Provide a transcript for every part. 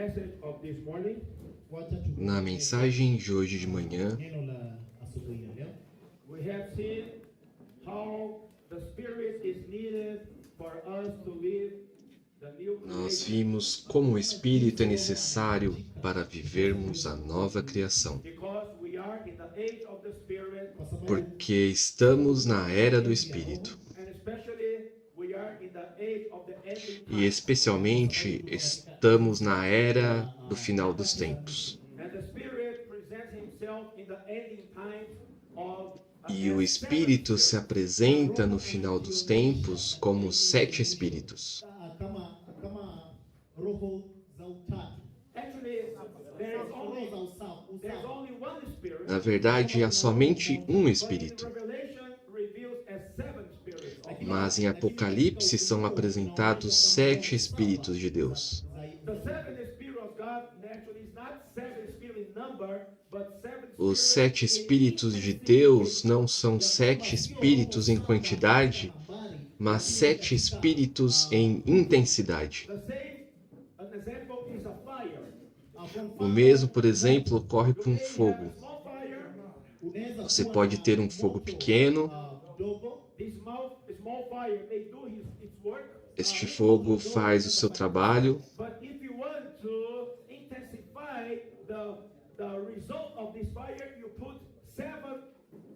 message of this morning. Na mensagem de hoje de manhã, Neno la asubuhi ya leo We have seen how the Spirit is needed for us to live the new nós creation. vimos como o Espírito é necessário para vivermos a nova criação, Because we are in the age of the Spirit, kwa sababu porque estamos na era do Espírito and especially we are in the age of the ending e, time. especialmente, estamos na era do final dos tempos. And the Spirit presents himself in the ending times of E o Espírito se apresenta no final dos tempos como 7 Espíritos. kama roho za utatu. Actually, there's Roho za usawa. only one Spirit. Na verdade, há somente um But in Espírito, Revelation reveals as 7 spirits of God. mas em Apocalipse são apresentados 7 Espíritos de Deus. The 7 Spirit of God naturally is not 7 spirit in number, but 7 Os spirits 7 in Espíritos de intensity. Deus não são 7 Espíritos em quantidade, mas 7 Espíritos em intensidade. The same, an example is a fire. O mesmo, por exemplo, ocorre com You may fogo. have a small fire. Você pode ter um fogo pequeno. This small fire may do its work. Este fogo faz o seu trabalho, But if you want to intensify the result of this fire, you put 7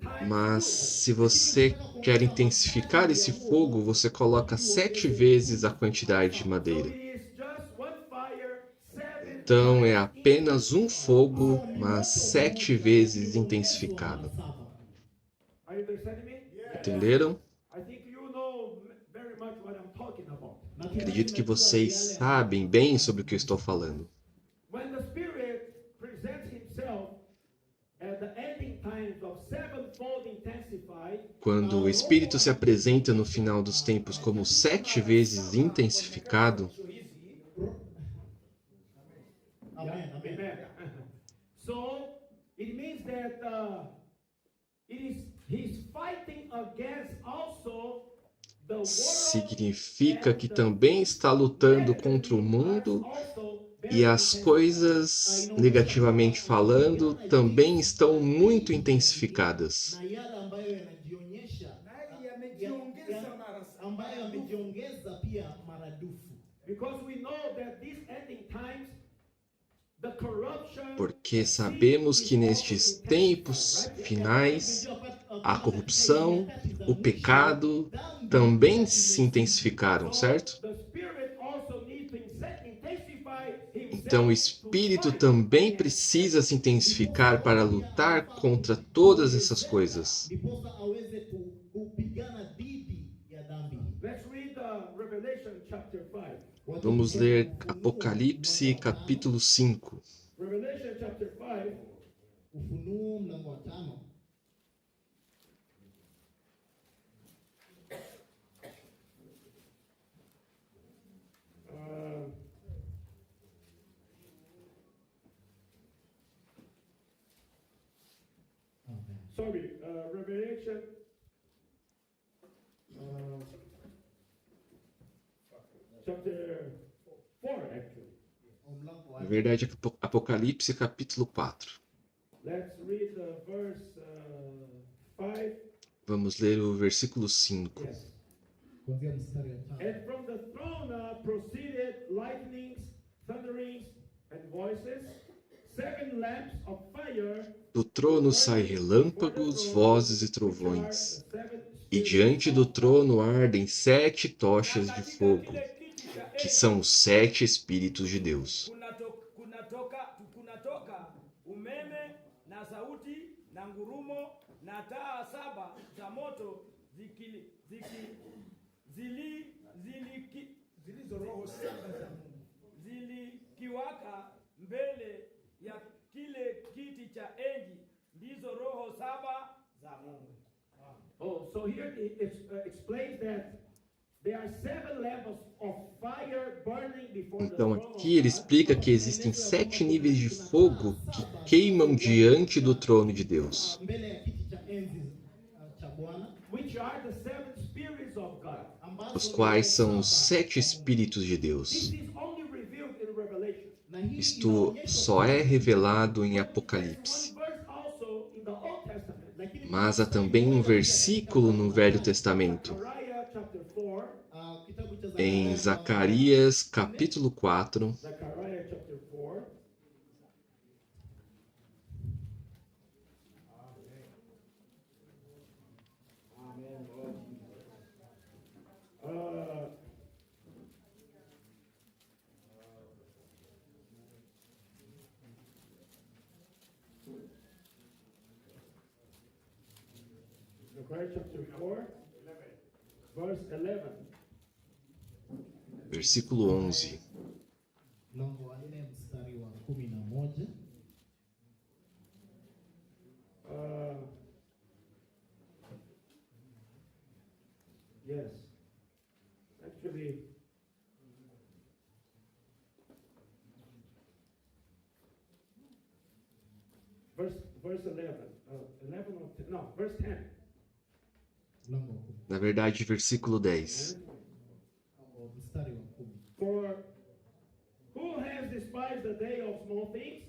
times mas fuel. se você quer intensificar esse fogo, você coloca 7 vezes a quantidade de So madeira. it is just one fire, 7 Então é times apenas um fogo, mas 7 vezes intensificado. Are you understanding me? Entenderam? I think you know very much what I'm talking about. Acredito que vocês sabem bem sobre o que eu estou falando. When the Spirit presents himself at the ending times of sevenfold intensified, Quando o Espírito se apresenta no final dos tempos como 7 vezes intensificado, Amen, amen. amen. So it means that he's fighting against also the world. significa que também está lutando contra o mundo e as coisas, negativamente falando, também estão muito intensificadas. Na yale ambayo yanajionyesha naye yamejiongeza mara ambayo yamejiongeza pia maradufu. Because we know that these ending times, the corruption, Porque sabemos que nestes tempos finais, a corrupção, o pecado também se intensificaram, certo? the Spirit also needs to intensify himself. Então o Espírito também precisa se intensificar para lutar contra todas essas coisas. Ndiposa aweze kupigana dhidi ya dhambi. Let's read Revelation chapter 5. Vamos ler Apocalipse capítulo 5. Revelation chapter 5, Ufunuo mlango wa 5. uh, Amen. sorry, Revelation chapter 4 actually. Mlango wa Na verdade, Apocalipse capítulo 4. Let's read verse 5. Vamos ler o versículo 5. Yes. kuanzia mstari wa 5. And from the throne proceeded lightnings, thunderings, and voices, 7 lamps of fire. Do trono saem relâmpagos, vozes e trovões, e diante do trono ardem 7 tochas de fogo, que são os 7 Espíritos de Deus. kunatoka umeme na sauti na ngurumo na taa 7 za moto zilikiwaka mbele ya kile kiti cha enzi, ndizo roho 7 za Mungu. Oh, so here it explains that there are 7 levels of fire burning before the Então throne of aqui ele God, explica que existem 7 níveis de fogo que queimam diante do trono de Deus, Mbele ya kiti cha enzi cha Bwana which are the 7 spirits of God. os quais são os 7 Espíritos de Deus. This is only revealed in Revelation. Na hii Isto inaonyesha só é revelado em There's Apocalipse. one verse also in the Old Testament. lakini Mas há também um versículo no Velho Testamento, Zechariah chapter 4. kitabu cha em Zakaria Zacarias capítulo 4, Zechariah chapter 4. Uh, Zechariah chapter 4, verse 11. versículo 11. mlango wa 4 mstari wa 11. Yes. Actually, verse 11. 11 or 10, no, verse 10. Mlango wa 10. Na verdade, versículo 10. Mstari wa 10. For who has despised the day of small things?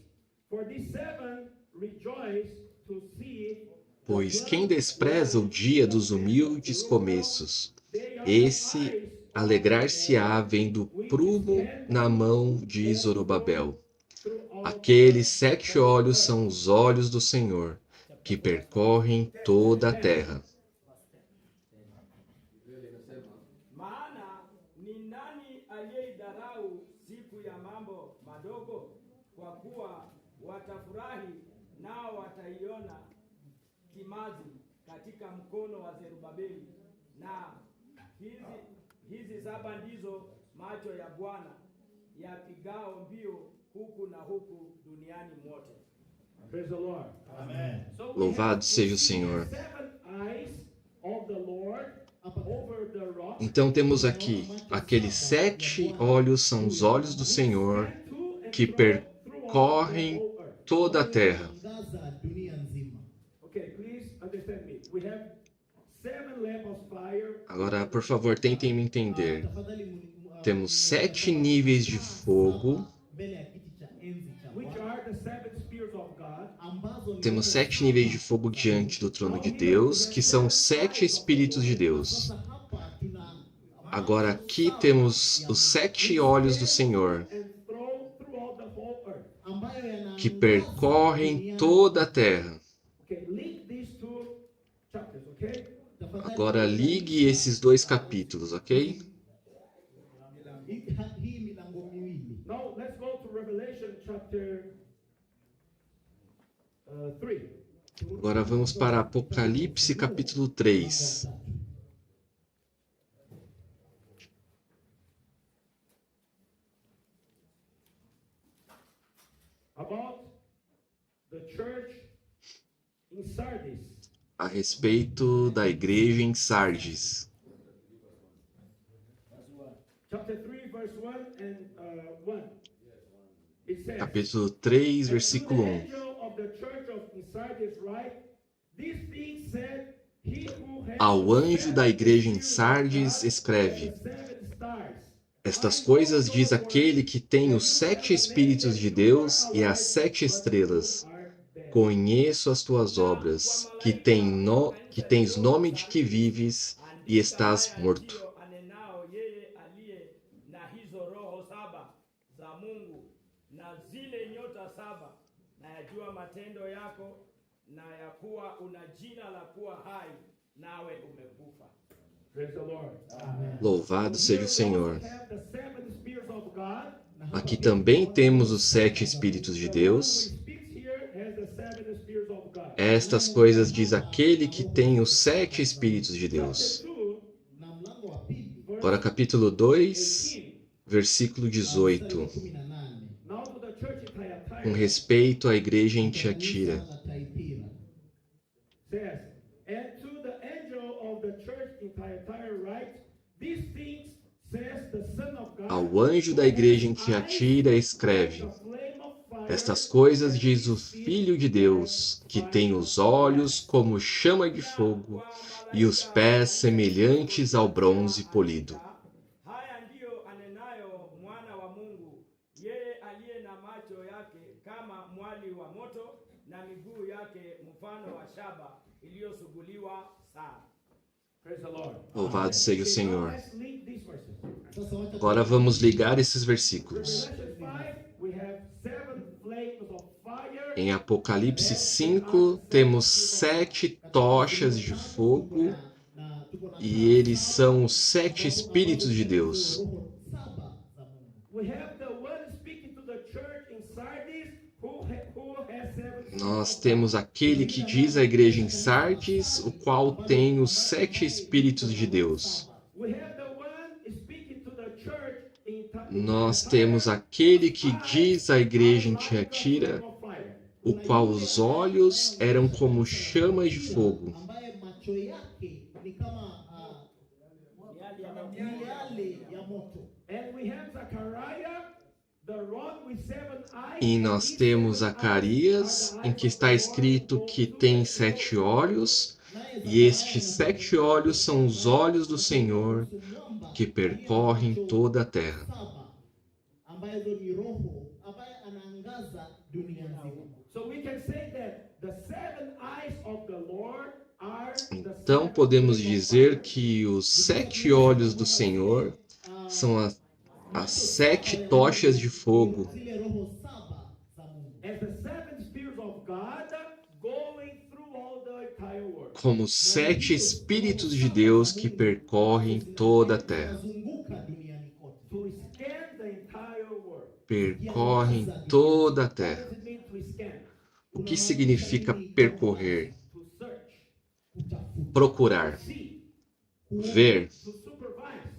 For these seven rejoice to see. Pois quem despreza o dia dos humildes começos, esse alegrar-se-á vendo prumo na mão de Zorobabel. Aqueles 7 olhos são os olhos do Senhor, que percorrem toda a terra. Maana ni nani aliyeidharau siku ya mambo madogo? Kwa kuwa watafurahi nao wataiona timazi katika mkono wa Zerubabeli. Na hizi 7 ndizo macho ya Bwana yapigao mbio huku na huku duniani mote. Praise the Lord. Amen. So we Louvado have seja o the Senhor. 7 eyes of the Lord over the rock. Então temos aqui, aqueles 7 olhos são os olhos do Senhor, que percorrem toda a terra. Angaza dunia nzima. Okay, please understand me. We have 7 lamps of fire. Agora, por favor, tentem me entender. Tafadhali Temos 7 níveis de fogo, mbele ya kiti cha enzi cha Which Bwana, are the 7 spirits of God. ambazo ni temos 7 níveis de fogo diante do trono de Deus, que são 7 Espíritos de Deus. Sasa hapa tuna Agora aqui temos os 7 olhos do Senhor, And throughout the whole earth. ambayo yanaangaza que percorrem duniani. toda a terra. Okay, link these 2 chapters, okay? Tafadhali Agora ligue esses 2 capítulos, ok? hii milango miwili. Now let's go to Revelation chapter 3. Agora vamos para Apocalipse capítulo 3. About the church in Sardis. A respeito da igreja em Sardes. Chapter 3, verse 1 and 1. It says, Capítulo 3, versículo 1. angel of the church of in Sardis write, these things said he who has Ao anjo da igreja em Sardes escreve: Estas coisas diz aquele que tem os 7 Espíritos de Deus e as 7 estrelas. Conheço as tuas obras, que tens nome de que vives e estás morto. Anenao yeye aliye na hizo roho 7 za Mungu na zile nyota 7, na yajua matendo yako, na ya kuwa una jina la kuwa hai, nawe umekufa. Praise the Lord. Louvado seja o Senhor. We have the 7 spirits of God. Aqui também temos os 7 Espíritos de Deus. Who speaks here has the 7 spirits of God. Estas coisas diz aquele que tem os 7 Espíritos de Deus. 2, Na mlango wa pili Agora, capítulo 2, versículo 18. 18. now to the church in Thyatira. Com respeito à igreja em Tiatira. Kanisa la Thyatira. Says, and to the angel of the church in Thyatira write, these things says the Son of God. Ao anjo da igreja em Tiatira escreve: The flame of fire, Estas coisas diz o Filho de Deus, que tem os olhos como chama de fogo e os pés semelhantes ao bronze polido. Haya ndiyo anenayo mwana wa Mungu, yeye aliye na macho yake kama mwali wa moto na miguu yake mfano wa shaba iliyosuguliwa sana. Praise the Lord. Louvado seja o Okay, now Senhor. let's link these verses. Sasa wacha Agora vamos ligar esses versículos. Revelation 5, we have 7 flames of fire. Em Apocalipse 5, temos 7 tochas de fogo e eles são os 7 Espíritos de Deus. roho saba za Mungu. We have the one speaking to the church in Sardis who has 7 Nós temos aquele que diz à igreja em Sardes, o qual tem os 7 Espíritos de Deus. We have the one speaking to the church in Nós temos aquele que diz à igreja em Tiatira, o qual os olhos eram como chamas de fogo. Ambaye macho yake ni kama miale ya moto. And we have Zechariah, the rod with 7 eyes. E nós temos Zacarias, em que está escrito que tem 7 olhos, e estes 7 olhos são os olhos do Senhor que percorrem toda a terra. Saba ambaye ni roho ambaye anaangaza dunia nzima. So we can say that the 7 eyes of the Lord are the Então 7 podemos dizer que os 7 olhos do Senhor são as 7 tochas de fogo, Zile roho saba za Mungu. as the 7 spirits of God going through all the entire world. como 7 Espíritos de Deus que percorrem toda a terra. Zunguka duniani kote. To scan the entire world. Percorrem toda a What terra. does it mean to scan? O que significa percorrer? To search, Kutafuta. Procurar, see, ver, to supervise.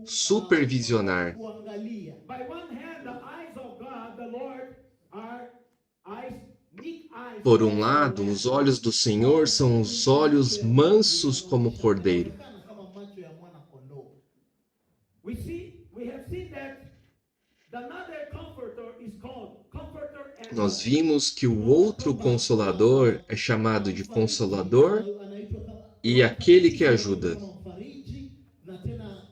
supervisionar. Kuangalia. By one hand, the eyes of God, the Lord, are eyes, meek eyes. Por um lado, os olhos do Senhor são os olhos mansos como o cordeiro. Inaonekana kama macho ya mwana kondoo. We have seen that another comforter is called comforter and Nós vimos que o outro consolador é chamado de consolador Anaitwa kama e aquele que ajuda. kama mfariji na tena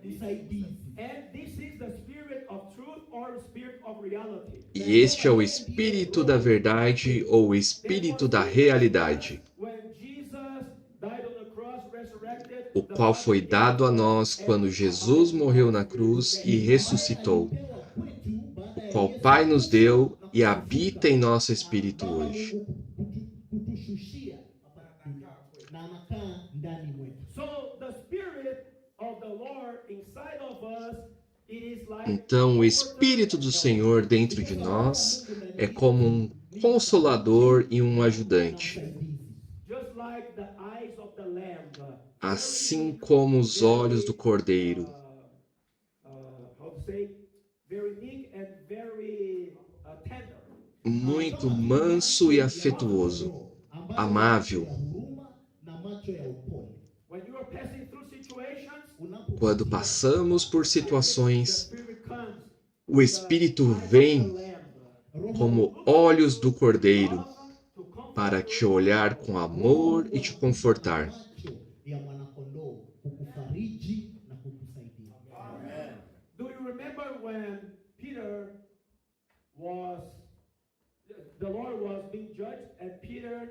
msaidizi. And this is the spirit of truth or spirit of reality. E este é o Espírito da verdade ou o Espírito da realidade, When Jesus died on the cross, resurrected, o qual foi dado a nós quando Jesus morreu na cruz e ressuscitou, Pewa kwetu baada o ya qual o Pai nos deu e habita em nosso espírito hoje. kutushushia na anakaa ndani mwetu. so the spirit of the Lord inside of us, it is like Então, o Espírito do Senhor dentro de nós é como um consolador e um ajudante, just like the eyes of the lamb. assim como os olhos do cordeiro, How to say, very meek and very tender. muito manso e afetuoso, amável. Huruma na macho ya upole. When you are passing through situations, Quando passamos por the situações, spirit comes o Espírito vem como olhos do cordeiro to comfort para te olhar com amor e te confortar. macho ya mwanakondoo kukufariji na kukusaidia. Do you remember when Peter was, the Lord was being judged, and Peter,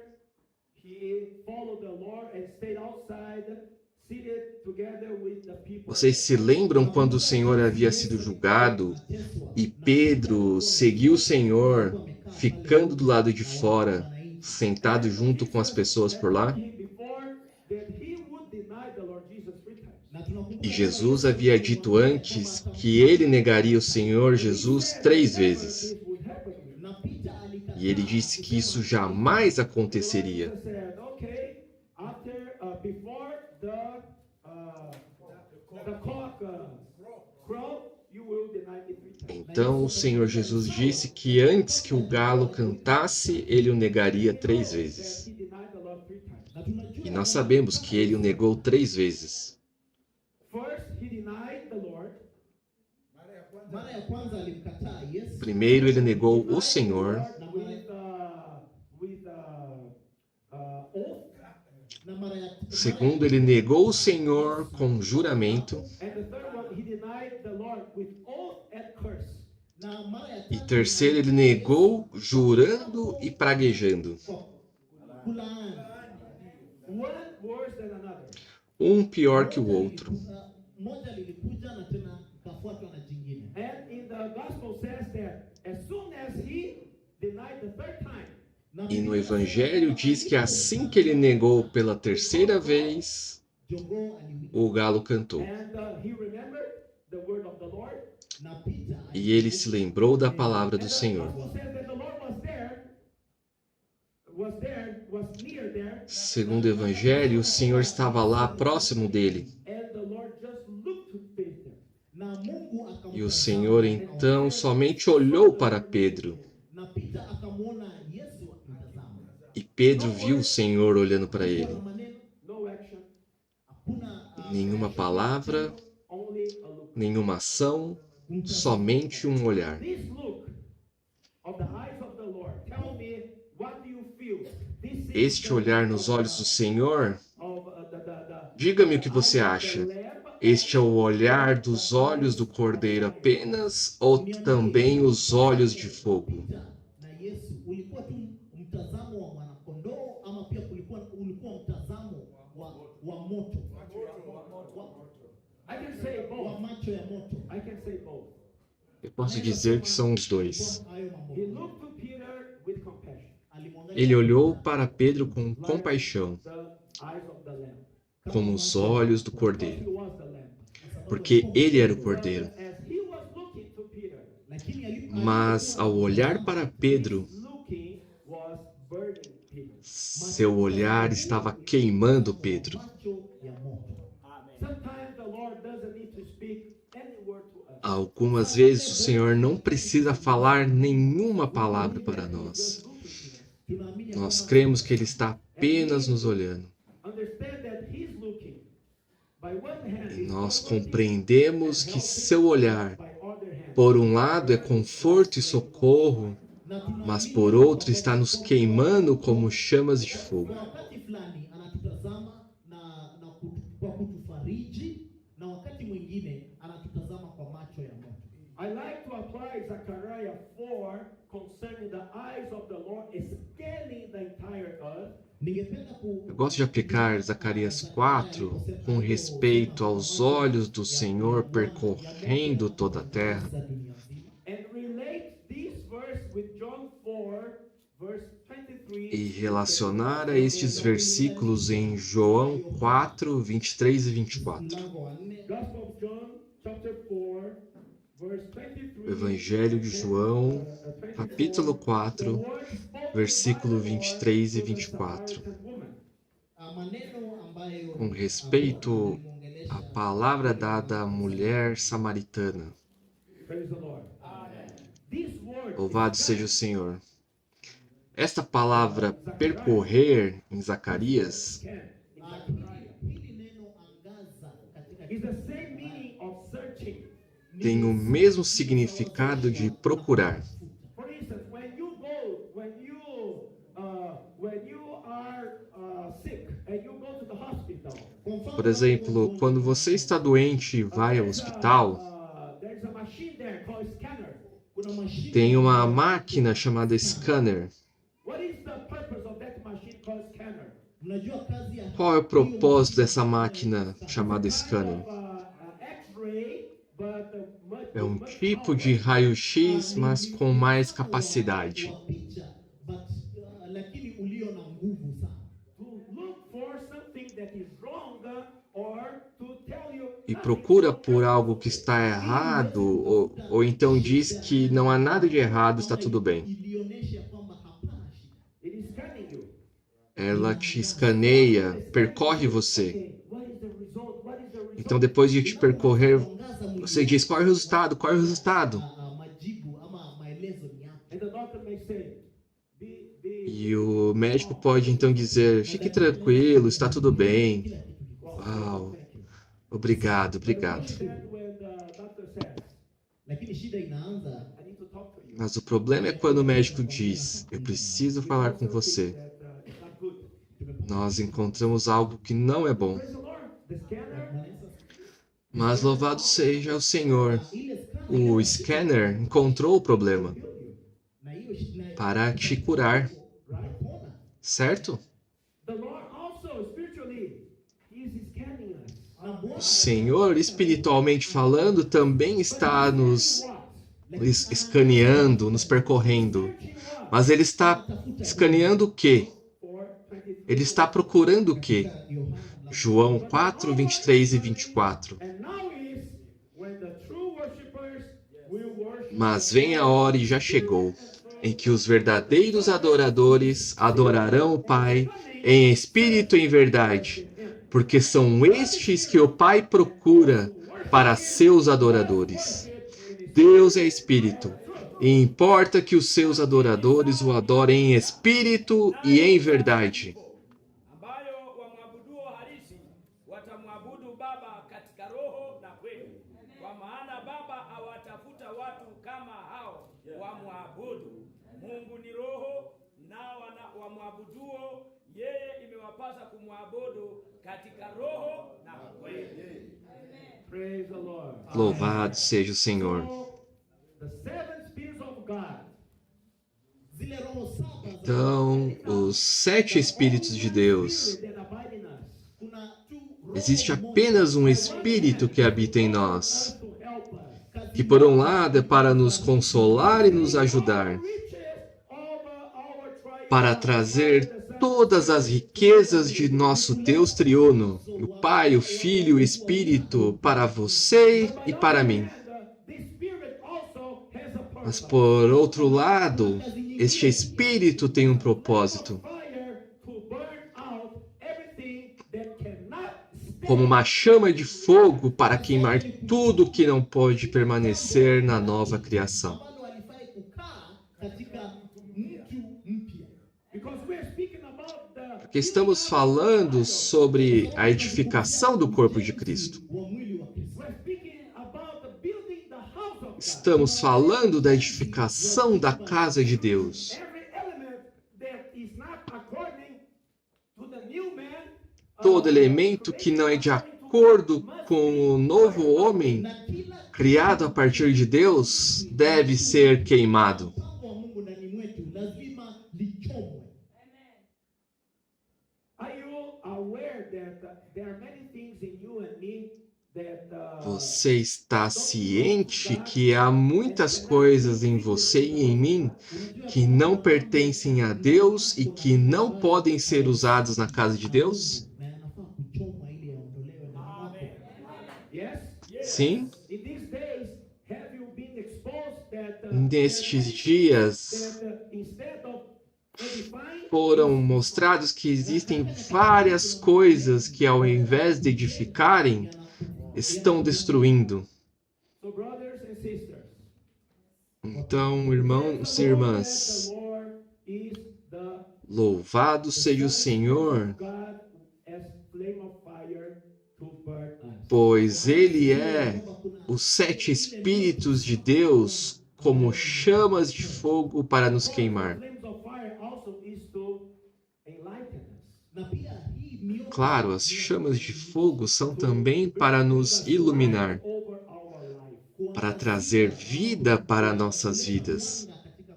he followed the Lord and stayed outside, seated together with the people. Vocês se lembram quando o Senhor havia sido julgado e Pedro seguiu o Senhor, ficando do lado de fora, sentado junto com as pessoas por lá? Before that he would deny the Lord Jesus 3 times. Na tunakumbuka E Jesus havia dito antes que ele negaria o Senhor Jesus 3 vezes. This would happen to me. na Peter alikataa. E ele disse que isso jamais aconteceria. Jesus said, okay, before the cock crow, you will deny me 3 times. Então o Senhor Jesus disse que antes que o galo cantasse, ele o negaria 3 vezes. He denied the Lord 3 times. Na tunajua E nós sabemos que ele o negou 3 vezes. First, he denied the Lord. mara ya kwanza alimkataa Yesu Primeiro ele negou o Senhor, With oath. na mara ya segundo ele negou o Senhor com juramento, And the third one, he denied the Lord with oath and curse. na mara ya E terceiro, ele negou, jurando e praguejando. kwa kulaani. One worse than another. Um pior que o outro. Moja lilikuja na tena ikafuatwa na jingine. And in the gospel says that as soon as he denied the third time, E no Evangelho diz que assim que ele negou pela terceira vez, Jogoo aliwika. o galo cantou. and he remembered the word of the Lord, Na Peter E ele se lembrou da palavra and do the Senhor. gospel says that the Lord was near there, Segundo o Evangelho, o Senhor estava lá próximo dele. and the Lord just looked to Peter. na Mungu akamtazama. E o Senhor então somente olhou para Pedro. Na Peter akamwona Yesu akimtazama. E Pedro viu o Senhor olhando para ele. Kuna maneno, No action, hakuna Nenhuma palavra, only a look. nenhuma ação, somente um olhar. This look of the eyes of the Lord, tell me, what do you feel? This is Este olhar nos olhos do Senhor, of diga-me o que você acha. Este é o olhar dos olhos do Cordeiro apenas ou também os olhos de fogo? Peter na Yesu ulikuwa tu mtazamo wa mwanakondoo ama pia ulikuwa mtazamo wa moto I can say wa both. macho ya moto. I can say both. Eu posso dizer que são os dois. Hayo mambo. He looked to Peter with compassion, Alimwangalia Ele olhou para Pedro com compaixão, the eyes of the lamb, como os olhos do because Cordeiro, he was the lamb. porque ele era o Cordeiro. As he was looking to Peter, lakini Mas ao olhar para Pedro, his looking was burning Peter. seu olhar estava queimando Pedro. macho ya moto. Sometimes the Lord doesn't need to speak any word to us. Algumas vezes o Senhor não precisa falar nenhuma palavra para nós. Tunaamini Nós cremos que Ele está apenas nos olhando. Understand that he's looking. By one hand, E he's nós comforting, compreendemos que seu olhar, by other hand, por um lado, é conforto e socorro, mas por outro está nos queimando como chamas de fogo. kwa wakati fulani anatutazama kwa kutufariji na wakati mwingine anatutazama kwa macho ya moto. I like to apply Zechariah 4 concerning the eyes of the Lord scaling the entire earth. Ningependa Eu gosto de aplicar Zacarias 4 com respeito aos olhos do Senhor percorrendo toda a terra za dunia nzima. And relate this verse with John 4, verse 23. e relacionar a estes versículos em João 4, 23 e 24. Mlango wa 4 Gospel of John, chapter 4, verse 23. O Evangelho de João, 24. capítulo 4, versículo 23 e 24. maneno ambayo Com respeito à palavra dada à mulher samaritana. Praise the Lord. This word Louvado seja o Senhor. Esta palavra percorrer em Zacarias hili neno angaza katika is the same meaning of searching. tem o mesmo significado de procurar. For instance, when you are sick and you go to the hospital, Por exemplo, quando você está doente e vai ao hospital, there's a machine there called scanner. kuna mashine tem uma máquina chamada scanner. What is the purpose of that machine called scanner? mnajua kazi ya Qual é o propósito dessa máquina chamada scanner? X-ray, but much É um tipo de raio-x, mas com mais capacidade. wa picha but lakini ulio na nguvu sana. to look for something that is wrong or to tell you E procura por algo que está errado, ou então diz que não há nada de errado, está tudo bem. Ilionyesha kwamba hapana shida. it is scanning you. Ela te escaneia, percorre você. Okay, what is the result? What is the result? Então, depois de te percorrer, Angaza mwili você diz qual é o resultado, qual é o resultado. majibu ama maelezo ni yapi. And the doctor may say, be E o médico pode então dizer: fique tranquilo, está tudo bem. Kila kitu kiko. Uau, obrigado, obrigado. Then when the doctor says, Lakini shida inaanza I need to talk to you. Mas o problema é quando o médico diz: eu preciso falar com você. That it's not good. Nós encontramos algo que não é bom. Praise the Lord. The scanner Bwana Yesu asifiwe. Mas louvado seja o Senhor. Ile scanner o scanner encontrou o problema Na hiyo na para te curar, utapona. certo? The Lord also, spiritually, He is scanning us. Na Bwana O Senhor, espiritualmente falando, também está nos escaneando, nos percorrendo. Mas Ele está escaneando o quê? Ele está procurando o quê? João 4, 23 e 24. Mas vem a hora e já chegou, em que os verdadeiros adoradores adorarão o Pai em espírito e em verdade, porque são estes que o Pai procura para seus adoradores. Deus é espírito, e importa que os seus adoradores o adorem em espírito e em verdade. ambayo wamwabuduo halisi watamwabudu Baba katika roho na kweli, kwa maana Baba awatafuta watu kama hao wamwabudu. Mungu ni roho, nao wamwabuduo yeye imewapasa kumwabudu katika roho na kweli. Praise the Lord. Louvado seja o Senhor. So, the seven spirits of God. zile roho saba za Então, os 7 Espíritos de Deus. Spirit that abide in us. kuna tu roho Existe moja. apenas um Espírito que habita em nós, To help us. Kazi que por um lado é para nos consolar e nos ajudar, para trazer todas as riquezas de nosso Deus triuno, o Pai, o Filho e o Espírito, para você e para mim. Mas por outro lado, este Espírito tem um propósito, como uma chama de fogo para queimar tudo que não pode permanecer na nova criação. ambalo walifai kukaa katika mtu mpya. Porque estamos falando sobre a edificação do corpo de Cristo. Wa mwili wa Kristo. Estamos falando da edificação da casa de Deus. Todo elemento que não é de acordo com o novo homem Na kila criado a partir de Deus deve ser queimado. mpango wa Mungu ndani mwetu lazima lichomwe. Are you aware that there are many things in you and me that Você está ciente que há muitas coisas em você e em mim que não pertencem a Deus e que não podem ser usadas na casa de Deus? Na yanafaa kuchomwa ili yaondolewe na mwako. yes? Sim. In these days, have you been exposed that Nestes dias instead of edifying, foram mostrados que existem várias coisas que, ao invés de edificarem, estão destruindo. so brothers and sisters, Então, irmãos e irmãs, the Lord is the louvado seja o Senhor, God as flame of fire to burn us. pois Ele é os 7 Espíritos de Deus como chamas de fogo para nos queimar. Flames of fire also is to enlighten us. Na pia hii mioto Claro, as chamas de fogo são também para nos iluminar, Over our life. para trazer vida para nossas vidas. katika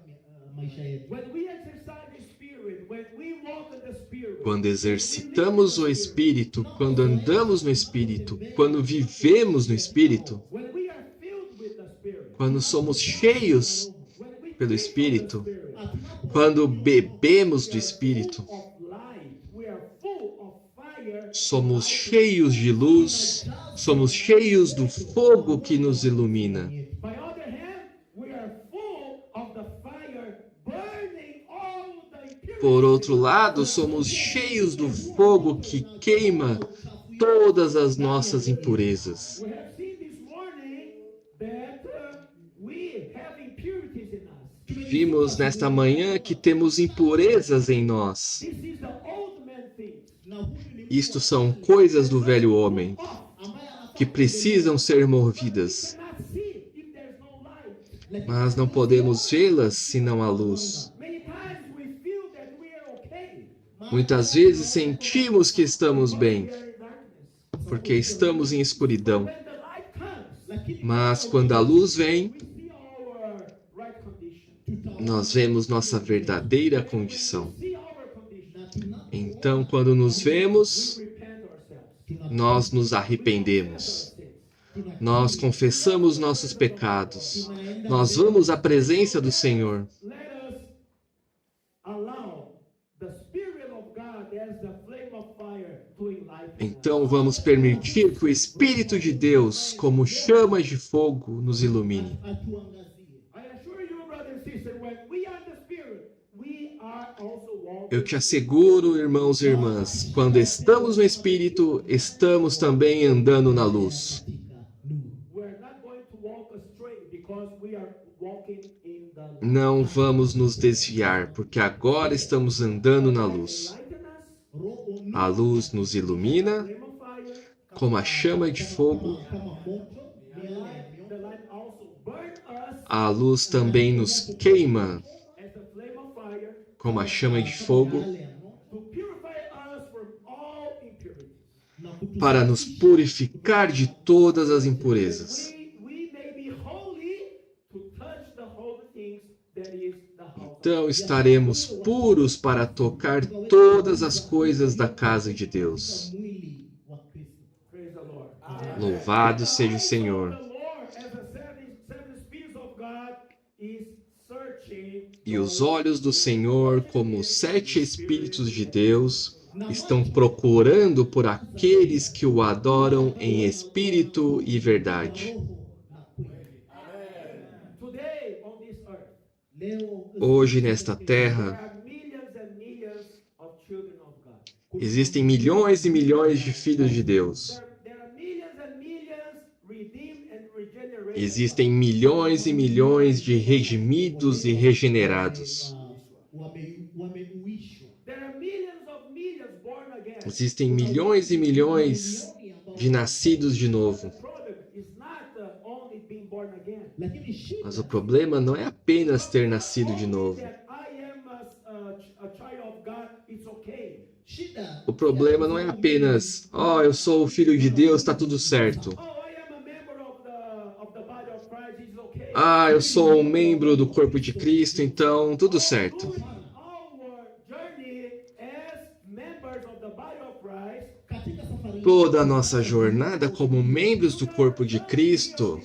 maisha yetu. When we exercise the Spirit, when we walk in the Spirit, Quando exercitamos o Espírito, quando andamos no Espírito, quando vivemos no Espírito, when we are filled with the Spirit, quando somos cheios when we pelo Espírito, Atunapo quando bebemos do Espírito, of light, we are full of fire. somos cheios de luz, somos cheios do fogo que nos ilumina. By other hand, we are full of the fire burning all the impurities. Por outro lado, somos cheios do fogo que queima todas as nossas impurezas. We have seen this morning that we have impurities in us. Vimos nesta manhã que temos impurezas em nós. This is the old man thing. na huyu ni Isto são coisas do velho homem ambaye anafaa que precisam ser movidas, Cannot see if there's no light. mas não podemos vê-las se não há luz. Many times we feel that we are okay. Muitas vezes sentimos que estamos bem, We are in darkness. porque estamos em escuridão. When the light comes, Mas quando a luz vem, we see our right condition. nós vemos nossa verdadeira condição. We see our condition. Então, quando nos vemos, We repent ourselves. nós nos arrependemos. Nós confessamos nossos pecados. Nós vamos à presença do Senhor. Let us allow the Spirit of God as the flame of fire to enlighten us. Então, vamos permitir que o Espírito de Deus, como chamas de fogo, nos ilumine. atuangazie. I assure you, brother and sister, when we are in the Spirit, we are also walking. Eu te asseguro, irmãos e irmãs, quando estamos no Espírito, estamos também andando na luz. We're not going to walk astray because we are walking in the light. Não vamos nos desviar, porque agora estamos andando na luz. Enlighten us, Roho A luz nos ilumina flame of fire. como a chama de fogo. kama moto miale The light also burn us A luz também nos queima as the flame of fire como a chama de fogo to purify us from all impurities. para nos purificar de todas as impurezas. We may be holy to touch the holy things that is the house. Então estaremos puros para tocar todas as coisas da casa de Deus. mwili wa Kristo. Praise the Lord. Louvado seja o Senhor. The Lord, as the seven spirits of God, is searching. E os olhos do Senhor, como os 7 Espíritos de Deus, estão procurando por aqueles que o adoram em espírito e verdade. Roho na kweli. Today on this earth, Leo Hoje, nesta there terra, are millions and millions of children of God. existem milhões e milhões de filhos de Deus. There are millions and millions redeemed and regenerated. Existem milhões e milhões de redimidos e regenerados. wameuishwa. There are millions of millions born again. Existem milhões e milhões de nascidos de novo. The problem is not only being born again. Lakini shida Mas o problema não é apenas ter nascido de novo. That I am a child of God, it's okay. shida O problema não é apenas, eu sou o filho de Deus, está tudo certo. Oh, I am a member of the body of Christ, it's okay. Eu sou um membro do corpo de Cristo, então tudo certo. Our journey as members of the body of Christ, katika safari hii, Toda a nossa jornada como membros do corpo de Cristo,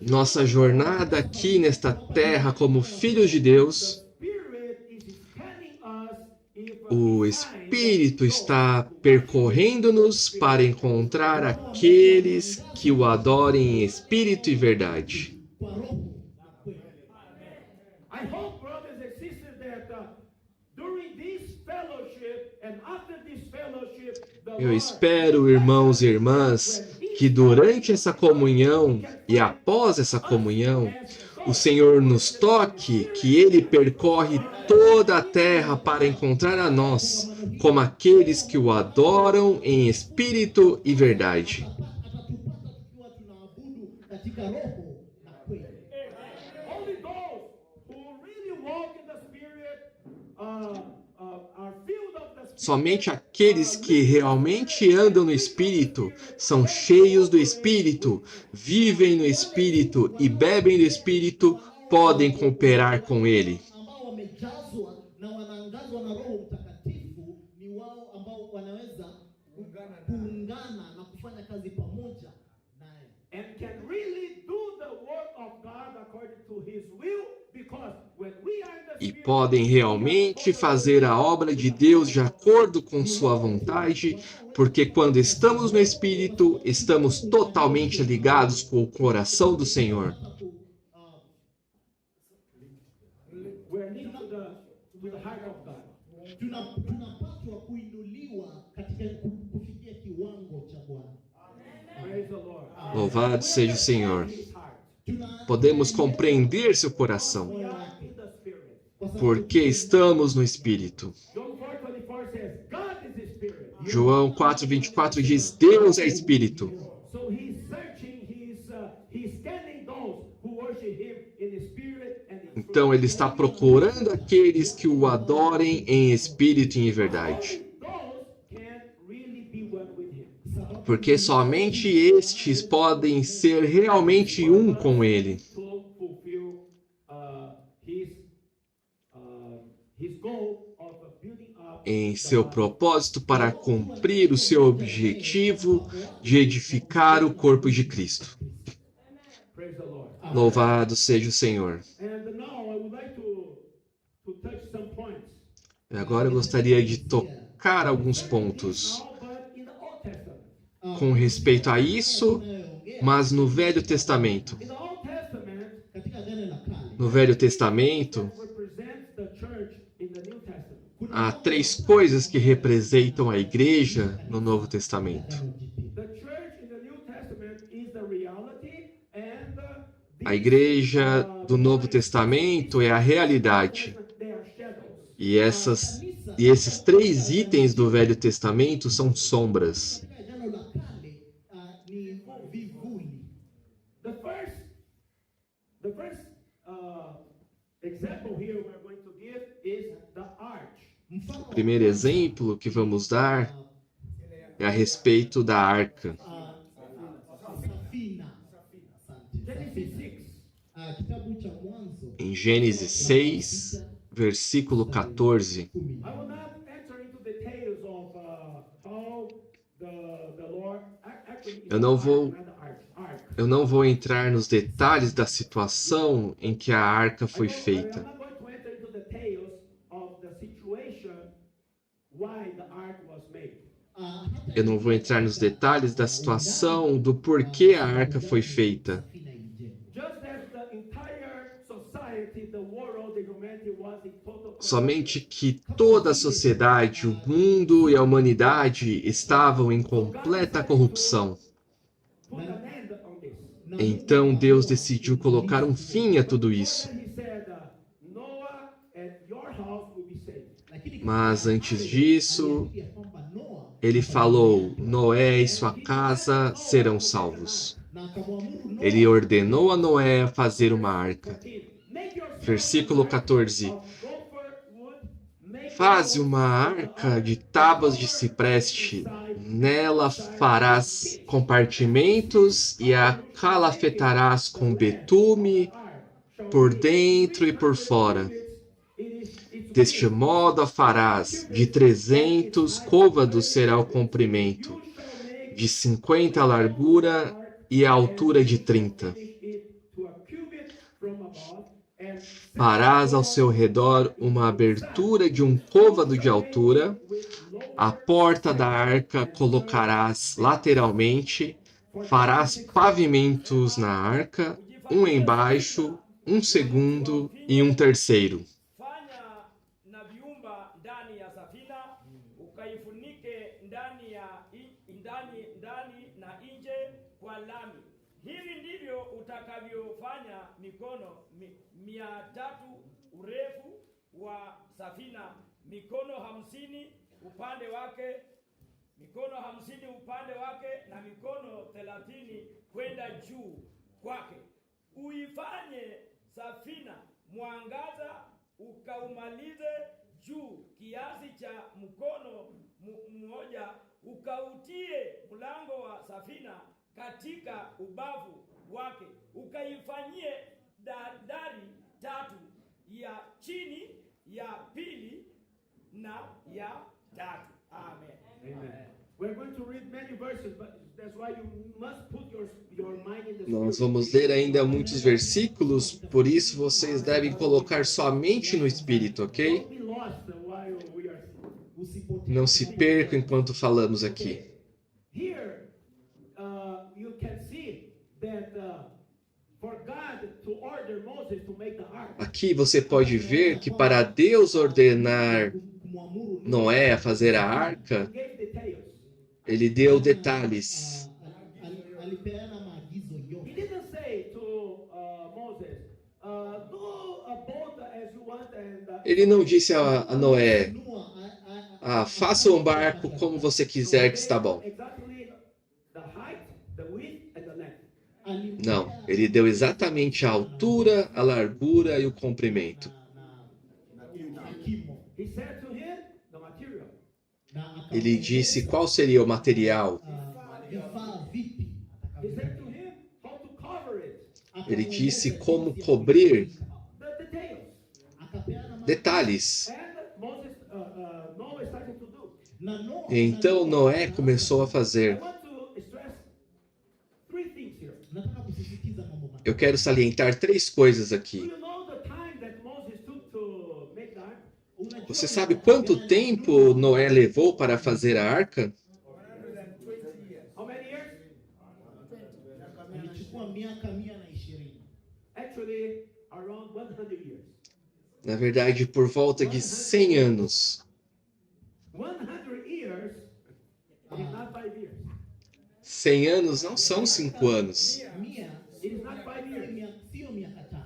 nossa jornada aqui nesta terra como filhos de Deus, o Espírito está percorrendo-nos para encontrar aqueles que o adorem em espírito e verdade. kwa roho na kweli. I hope, brothers and sisters, that during this fellowship and after this fellowship, the Eu Lord espero, irmãos e irmãs, que durante essa comunhão e após essa comunhão, o Senhor nos toque, que Ele percorre toda a terra para encontrar a nós, como aqueles que o adoram em espírito e verdade. Atatupata tukiwa tunaabudu katika roho na kweli. only those who really walk in the Spirit are filled of the Spirit. Somente aqueles que realmente andam no Espírito, são cheios do Espírito, vivem no Espírito e bebem do Espírito, podem cooperar com Ele. Ambao wamejazwa na wanaangazwa na Roho Mtakatifu ni wao ambao wanaweza kuungana na kufanya kazi pamoja naye. And can really do the work of God according to His will, because when we are in the E Spirit, podem realmente fazer a obra de Deus de acordo com sua vontade, porque quando estamos no Espírito, estamos totalmente ligados com o coração do Senhor. we're linked to the heart of God. Tunapaswa kuinuliwa katika kufikia kiwango cha Bwana. Praise the Lord. Louvado seja o Senhor. His heart. Podemos compreender seu coração, We are in the Spirit. porque estamos no Espírito. John 4:24 says, God is the Spirit. João 4:24 diz: Deus é Espírito. So He's searching, He's scanning those who worship Him in the Spirit and in truth. Então Ele está procurando aqueles que o adorem em espírito e em verdade. Only those can really be one with Him. porque somente estes podem ser realmente um com ele. To fulfill his goal of building up Em seu propósito para cumprir o seu objetivo de edificar o corpo de Cristo. Praise the Lord. Louvado seja o Senhor. And now I would like to touch some points. E agora eu gostaria de tocar alguns pontos Now, but in the Old Testament. com respeito a isso, mas no Velho Testamento. In the Old Testament, Katika Agano la Kale No Velho Testamento, that represents the church in the New Testament. há três coisas que representam a igreja no Novo Testamento. Agano Jipya. The church in the New Testament is the reality and A igreja do Novo Testamento é a realidade. they are shadows. E esses três itens do Velho Testamento são sombras. Katika Agano la Kale ni vivuli. The first example here we're going to give is the arch. Mfano O primeiro exemplo que vamos dar é a respeito da arca. Safina. Asante. Genesis Safina. 6. Kitabu cha Mwanzo Em Gênesis 6, versículo 14. 10. I will not enter into details of how the Lord actually. Eu não vou- Not the arch. Eu não vou entrar nos detalhes da situação em que a arca foi I'm feita. not going to enter into details of the situation why the ark was made. Eu não vou entrar nos detalhes da situação do porquê a arca foi feita. Just as the entire society, the world, the humanity was in total. Somente que toda a sociedade, o mundo e a humanidade estavam em completa corrupção. Put an end on this. Então Deus decidiu colocar um fim a tudo isso. He said, Noah and your house will be saved. Mas antes disso, ele falou: Noé e sua casa serão salvos. Ele ordenou a Noé fazer uma arca. Make yourself Versículo 14. of gopher wood, make Faze uma arca de tábuas de cipreste. Nela farás compartimentos e a calafetarás com betume por dentro e por fora. Deste modo a farás. De 300 côvados será o comprimento, de 50 a largura e a altura de 30. Farás ao seu redor uma abertura de um côvado de altura. A porta da arca colocarás lateralmente. Farás pavimentos na arca, um embaixo, um segundo e um terceiro. Fanya na viumba ndani ya safina, ukaifunike ndani na nje kwa lami. Hivi ndivyo utakavyofanya mikono 300 urefu wa safina, mikono 50 upande wake, mikono 50 upande wake na mikono 30 kwenda juu kwake. Uifanye safina mwangaza ukaumalize juu kiasi cha mkono mmoja, ukautie mlango wa safina katika ubavu wake, ukaifanyie dari 3 ya chini, ya pili na ya tatu. Amen. Amen. We're going to read many verses, but that's why you must put your mind in the Nós Spirit. vamos ler ainda muitos versículos, por isso vocês devem colocar somente no Espírito, ok? Don't be lost while we are Não se percam enquanto falamos aqui. here. You can see that for God to order Moses to make the ark, Aqui você pode ver que para Deus ordenar Noé a fazer a arca, He gave details. ele deu detalhes. Alipeana maagizo He yote. didn't say to Moses, do a boat as you want and Ele não disse a Noé: Nua, faça um barco como você quiser que está bom. exactly the height, the width, and the length. Não, ele deu exatamente a altura, a largura e o comprimento. na kimo. He said to him the material. Na Ele disse qual seria o material. vifaa vipi He said to atakavyotumia. him how to cover it. Ele Akamweleza disse como jinsi ya cobrir The details. akapeana detalhes. And Moses, Noah started to do. na Noa, Então Noé começou a I fazer. want to stress three things here. nataka kusisitiza mambo matatu. Eu quero salientar 3 coisas Do aqui. you know the time that Moses took to make the ark? Unajua Você sabe quanto tempo Noé levou para fazer a arca? How many years? Ilichukua miaka 120. Actually, around 100 years. Na verdade, por volta de 100 anos. 100 years is not 5 years. 100 anos não são 5 anos. Mia It is not 5 years. sio miaka 5.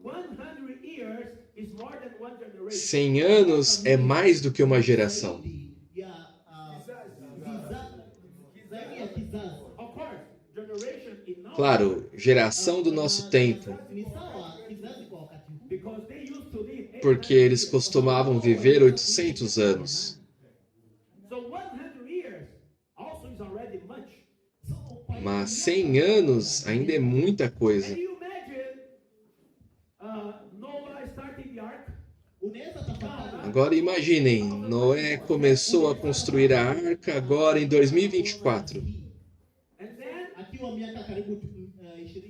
100 years is more than one generation. 100 anos é mais do que uma geração. Zaidi ya kizazi. Of course, generation in now. Claro, geração do nosso tempo, Ni sawa kizazi kwa wakati huu. Because they used to live 800 porque eles costumavam viver 800 anos. So 100 years also is already much. So, kwa hiyo Mas 100 anos ainda é muita coisa. Can you imagine Noah starting the ark? unaweza tafakari Agora imaginem, Noé começou a construir a arca agora em 2024. And then akiwa miaka karibu 23.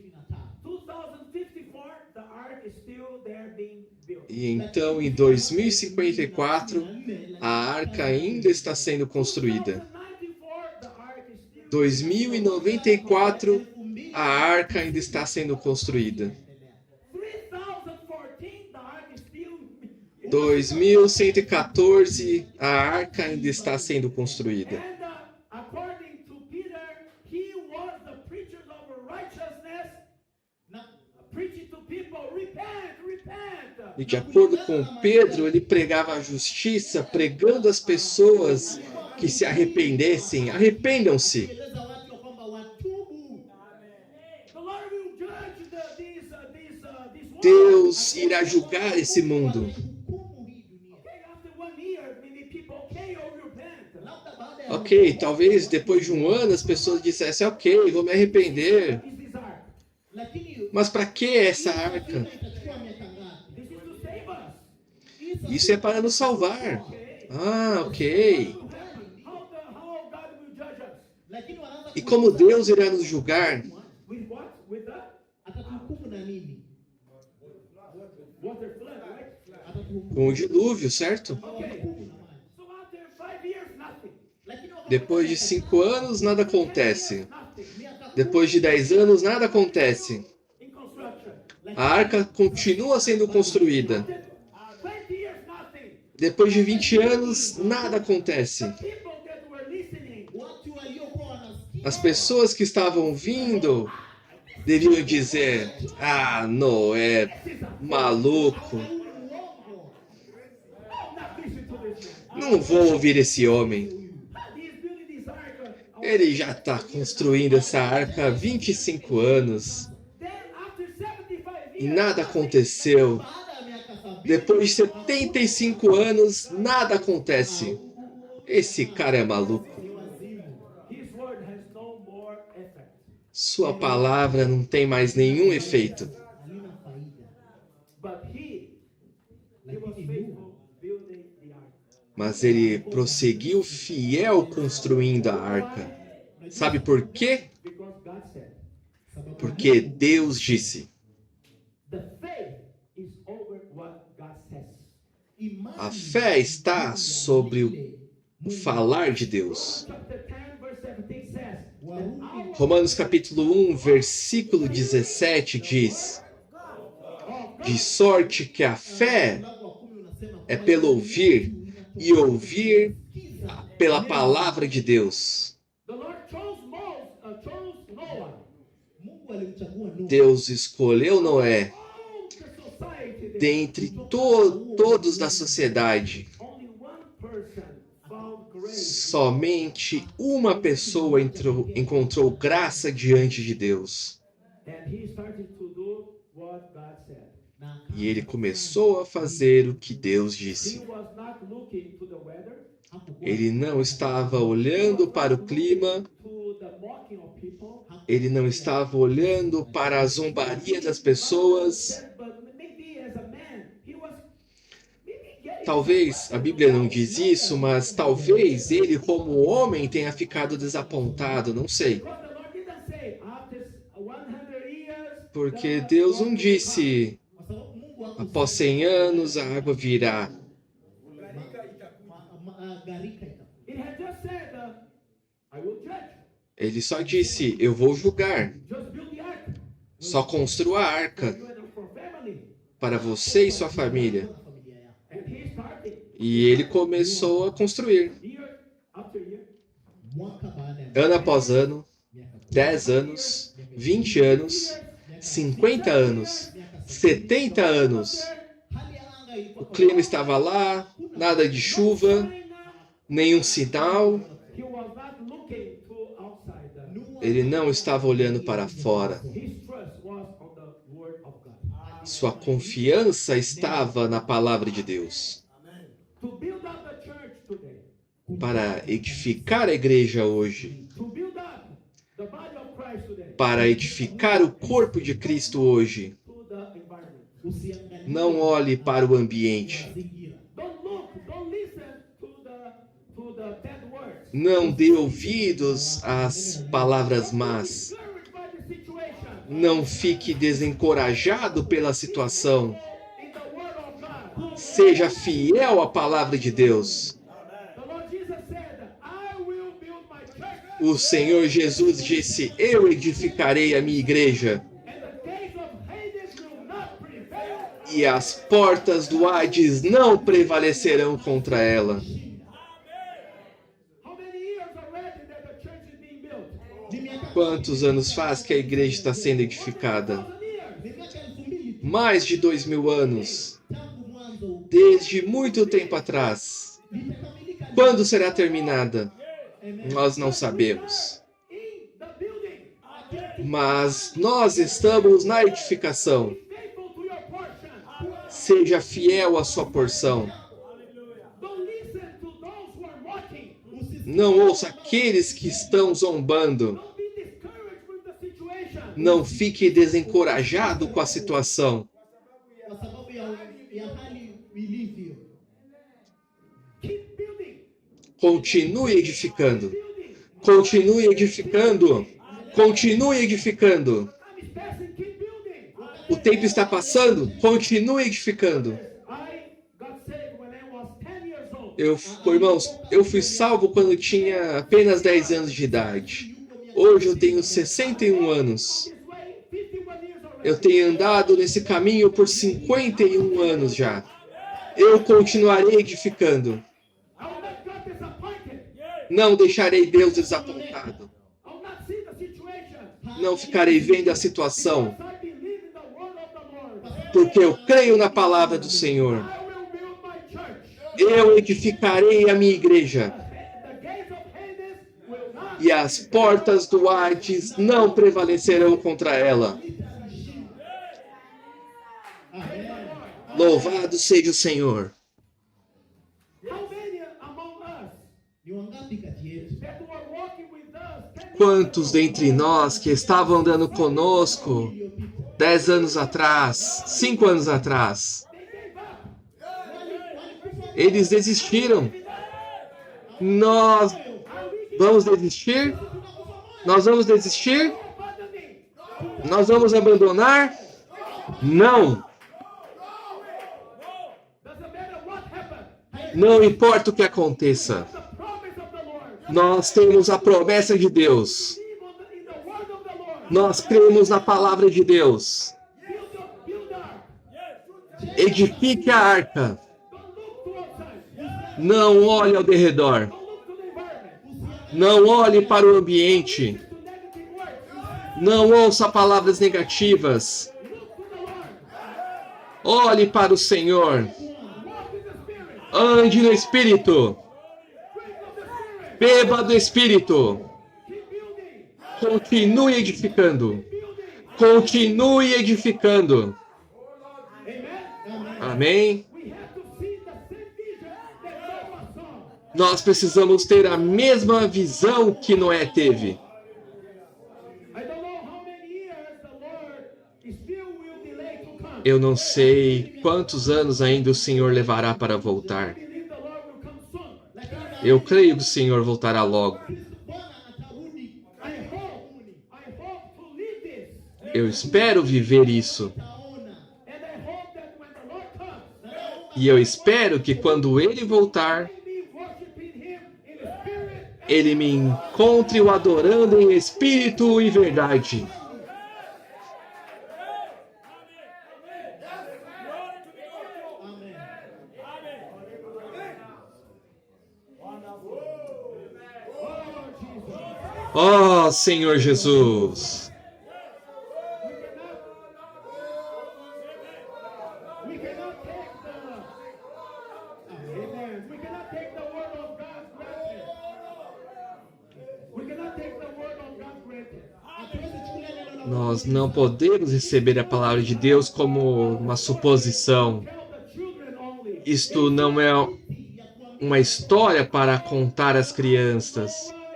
2054, the ark is still there being built. E então em 2054, a arca ainda está sendo construída. 2094, the ark is still 2094, a arca ainda está sendo construída. 3014, the ark is still 2114, a arca ainda está sendo construída. And according to Peter, he was the preacher of righteousness, preaching to people, repent, repent. E de acordo com Pedro, ele pregava a justiça, pregando às pessoas que se arrependessem. Arrependam-se. Eleza watu ya kwamba watubu. The Lord will judge these world. Deus irá julgar esse mundo. Hukumu hii dunia. Okay, after 1 year, many people, okay, you'll repent. Labda baada ya Ok, talvez depois de um ano as pessoas dissessem, ok, vou me arrepender. Is this ark? lakini Mas para que essa arca? itachukua miaka ngapi? This is to save us. Isso é para nos salvar. Ah, ok. How God will judge us? Lakini wanaanza E como Deus irá nos julgar? With what? With the atatuhukumu na nini? water flood, right? Atatuhukumu Com o dilúvio, certo? na maji. So after 5 years, nothing. Lakini wakati Depois de 5 anos, nada acontece. Nothing. miaka Depois de 10 anos, nada acontece. In construction. A arca continua sendo construída. 20 years, nothing. Depois de 20 anos, nada acontece. People that were listening, watu waliokuwa wanasikia As pessoas que estavam vindo deviam dizer: Ah, Noé, maluco, uongo. I'm not listening to this man. não vou ouvir esse homem. He's building this ark. Ele já está construindo essa arca há 25 anos Then after 75 e years, nada aconteceu. Baada ya miaka 70 Depois de 75 anos, nada acontece. Esse cara é maluco. ni wazimu. his word has no more effect. Sua palavra não tem mais nenhum efeito. Halina faida. But he was Lakini faithful building the ark. Mas ele prosseguiu fiel construindo a arca. Sabe por quê? Because God said, Porque Deus disse. the faith is over what God says. A fé está sobre o falar de Deus. Chapter 10, verse 17 says, that our Romanos capítulo 1, versículo 17 diz: De sorte que a fé mlango wa 10 unasema é pelo ouvir, e ouvir pela palavra de Deus. the Lord chose Noah. Mungu alimchagua Nuhu. Deus escolheu Noé All the society there, dentre todos da sociedade. only one person found grace. Somente uma pessoa encontrou graça diante de Deus. And he started to do what God said. Na E ele começou a fazer o que Deus disse. He was not looking to the weather, hakukuwa Ele não estava olhando para o clima, to the Ele não estava olhando para a zombaria das pessoas. Talvez, a Bíblia não diz isso, mas talvez ele, como homem, tenha ficado desapontado, não sei. Porque Deus não disse, Kwa sababu Mungu hakusema após 100 anos a água virá. gharika itakuja. It had just said, I will judge. Ele só disse, eu vou julgar. Just build the ark. Só construa a For arca you and for family. para você e sua família. Na familia yako. And he started E ele começou a construir. year after year. Mwaka baada ya Ano após ano, miaka 10 anos, 20 anos, 50 anos, 70 anos. hali ya anga ilikuwa O clima estava lá, nada de chuva, nenhum sinal. He was not looking to outside. Ele não estava olhando para fora. His trust was on the word of God. Sua confiança estava na palavra de Deus. To build up the church today. Para edificar a igreja hoje, To build up the body of Christ today. para edificar o corpo de Cristo hoje, To the environment. usiangalie não olhe para o ambiente. mazingira. Don't listen to the bad words. Não dê ouvidos às palavras más. Discouraged by the situation. Não fique desencorajado pela situação. In the word of God. Seja fiel à palavra de Deus. The Lord Jesus said, I will build my church. O Senhor Jesus disse, eu edificarei a minha igreja. And the gates of Hades will not prevail. E as portas do Hades não prevalecerão contra ela. How many years already that the church is being built? Ni miaka Quantos anos faz que a igreja está sendo edificada? 1,000 years. ni miaka 2000 tu Mais de 2000 anos. tangu mwanzo Desde muito tempo atrás. litakamilika. Quando será terminada? Amen. Nós não sabemos. In the building. Mas nós estamos na edificação. Be faithful to your portion. Seja fiel à sua porção. Don't listen to those who are mocking. Não ouça aqueles que estão zombando. Don't be discouraged with the situation. Não fique desencorajado com a situação. Kwa sababu ya hali ilivyo. Keep building. Continue edificando. Building. Continue edificando. Continue edificando. Time is passing. Keep building. O tempo está passando. Continue edificando. I got saved when I was 10 years old. Irmãos, eu fui salvo quando tinha apenas 10 anos de idade. Hoje eu tenho 61 anos. This way, 51 years already. Eu tenho andado nesse caminho por 51 anos já. Eu continuarei edificando. I will not get disappointed. Não deixarei Deus desapontado. I will not see the situation. Não ficarei vendo a situação, I believe in the word of the Lord. porque eu creio na palavra do Senhor. I will build my church. Eu edificarei a minha igreja, The gates of Hades will not. e as portas do Hades não prevalecerão contra ela. Louvado seja o Senhor. How many among us Ni wangapi kati yetu that were walking with us 10 years Quantos dentre nós que estavam andando conosco 10 anos atrás, 5 anos atrás, they gave up? eles desistiram? Nós vamos desistir? Nós vamos desistir? Abandoning. Nós vamos abandonar? Não! Doesn't matter what happened. Não importa o que aconteça. The promise of the Lord. Nós temos a promessa de Deus. Believe in the word of the Lord. Nós cremos na palavra de Deus. Build up. Edifique a arca. Don't look to outside. Não olhe ao derredor. Don't look to the environment. Não olhe para o ambiente. To negative words. Não ouça palavras negativas. Look to the Lord. Olhe para o Senhor. Walk in the Spirit. Ande no Espírito. Drink of the Spirit. Beba do Espírito. Keep building. Continue edificando. Building. Continue edificando. Amen. Amém? We have to see the same vision that Noah saw. Nós precisamos ter a mesma visão que Noé teve. I don't Eu não sei quantos anos ainda o Senhor levará para voltar. I believe the Lord will come soon. Eu creio que o Senhor voltará logo. Bwana atarudi I hope to live this. Eu espero viver isso. taona. And I hope that when the Lord comes, E eu espero que quando Ele voltar, I be worshiping Him in the spirit. Ele me encontre o adorando em espírito e verdade. Amen. Ó Senhor Jesus! We cannot take Amen. We cannot take the word of God granted. We cannot take the word of God granted. Hatuwezi chukulia neno la Mungu Nós não podemos receber a palavra de Deus como uma suposição. Tell the children only. Isto não é uma história para contar às crianças.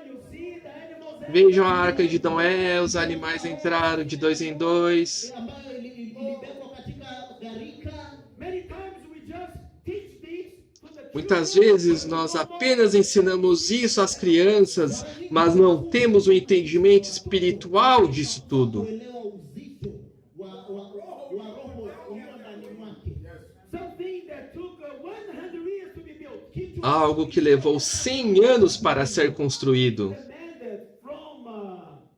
You see the animals that Vejam a arca de Noé, os animais entraram de 2 em 2. ambayo ilibebwa katika gharika. many times we just teach these to the Muitas vezes nós apenas ensinamos isso às crianças, mas não temos o entendimento espiritual disso tudo. Kuelewa uzito wa roho ulio ndani mwake. something that took 100 years to be built. He took Algo que levou 100 anos para ser construído. commanded from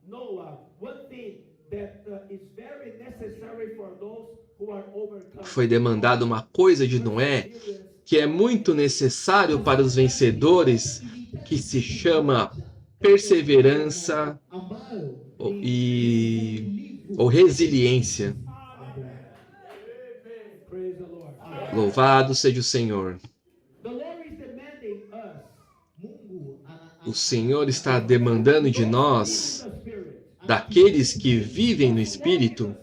Noah one thing that is very necessary for those who are overcome. Foi demandada uma coisa de Noé que é muito necessário para os vencedores, que se chama perseverança Ambayo ou resiliência. Praise the Lord. Louvado seja o Senhor. The Lord is demanding us Mungu O Senhor está demandando de nós, the Spirit. daqueles que vivem no Espírito,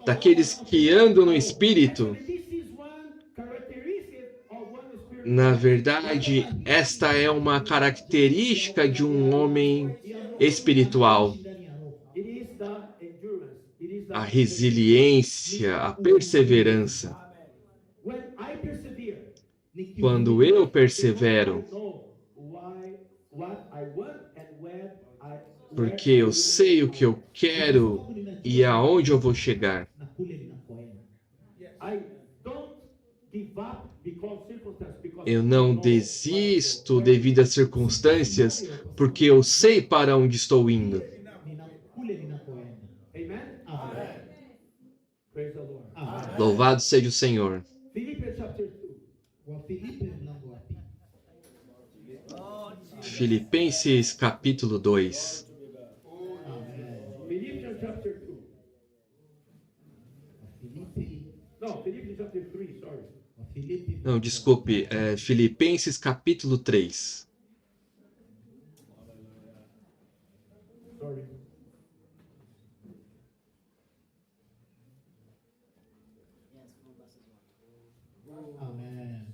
daqueles que andam no Espírito. This is one characteristic of one Spirit. Na verdade, esta é uma característica de um homem espiritual. ndani ya roho. It is the endurance. It is the A resiliência, a perseverança. when I persevere. Quando eu persevero, I know what I want and when porque eu sei o que eu quero e aonde eu vou chegar. Na kule ninakoenda. I don't give up because circumstances. Because Eu não desisto devido às circunstâncias, porque eu sei para onde estou indo. Kule ninakoenda. Amen. Amen. Praise the Lord. Amen. Louvado seja o Senhor. Philippians chapter 2. Wafilipi mlango wa pili. Filipenses capítulo 2. Amen. Philippians chapter 2. Wafilipi, No, Philippians chapter 3, sorry. Wafilipi. Não, desculpe, é Filipenses capítulo 3. Sorry. Amen.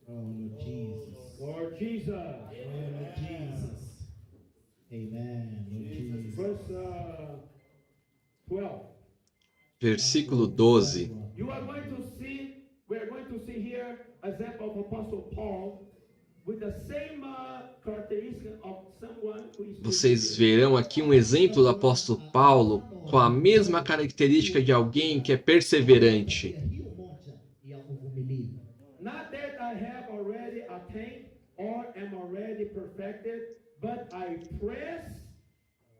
Oh, Lord Jesus. Lord Jesus. Oh, Lord Jesus. Amen. Lord Jesus. Verse 12. Versículo 12. You are going to see, we are going to see here example of Apostle Paul with the same characteristic of someone who is Vocês verão aqui um exemplo do apóstolo Paulo com a mesma característica de alguém que é perseverante. Hiyo moja ya uvumilivu. Not that I have already attained or am already perfected, but I press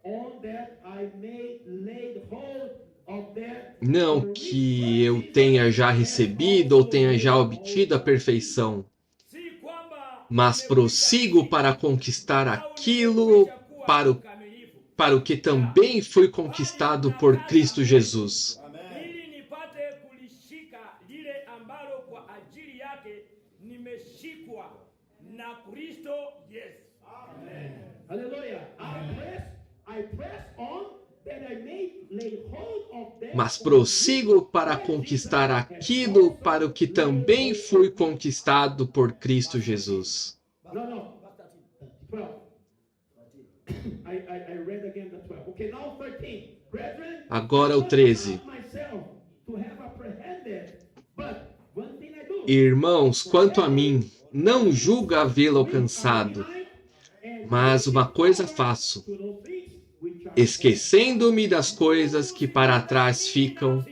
on that I may lay hold of that. Não que eu tenha já recebido ou tenha já obtido a perfeição, Si kwamba mas prossigo para conquistar aquilo para o que também foi conquistado por Cristo Jesus. ili nipate kulishika lile ambalo kwa ajili yake nimeshikwa na Kristo Yesu. Hallelujah. I press on that I may lay hold of that. Mas prossigo para conquistar aquilo para o que também foi conquistado por Cristo Jesus. No. 12. I read again the 12. Okay, now 13. Brethren, Agora o 13. myself to have a Irmãos, quanto a mim, não julgo havê-lo alcançado, mas uma coisa faço, esquecendo-me das coisas que para trás ficam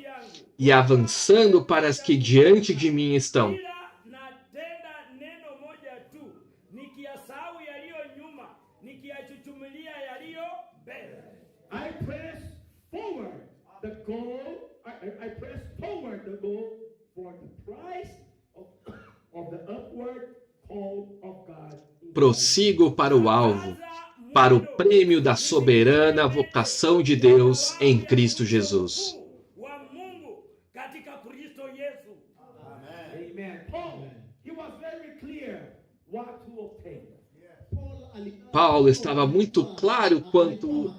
e avançando para as que diante de mim estão. ila natenda neno moja tu, nikiyasahau yaliyo nyuma, nikiyachuchumilia yaliyo mbele. I press forward the goal. I press toward the goal for the prize of the upward call of God. Prossigo para o alvo, para o prêmio da soberana vocação de Deus em Cristo Jesus. Wa Mungu katika Kristo Yesu. Amen. Paul, he was very clear what to obtain. Paulo estava muito claro quanto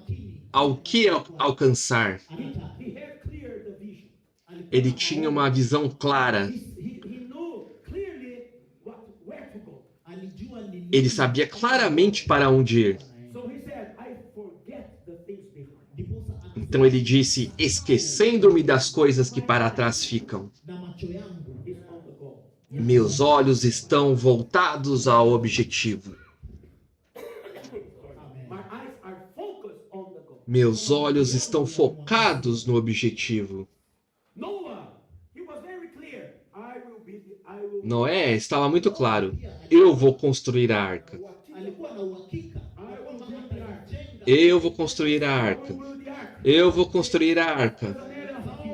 ao que alcançar. He had clear the vision. Ele tinha uma visão clara. He knew clearly where to go. Ele sabia claramente para onde ir. So he said, I forget the things behind. Então ele disse, esquecendo-me das coisas que para trás ficam. It's on the goal. Meus olhos estão voltados ao objetivo. My eyes are focused on the goal. Meus olhos estão focados no objetivo. Noah, he was very clear. I will Noé estava muito claro. Eu vou construir a arca. Alikuwa na uhakika I will build the ark. Eu vou construir a arca. I will build the ark. Eu vou construir a arca. No matter how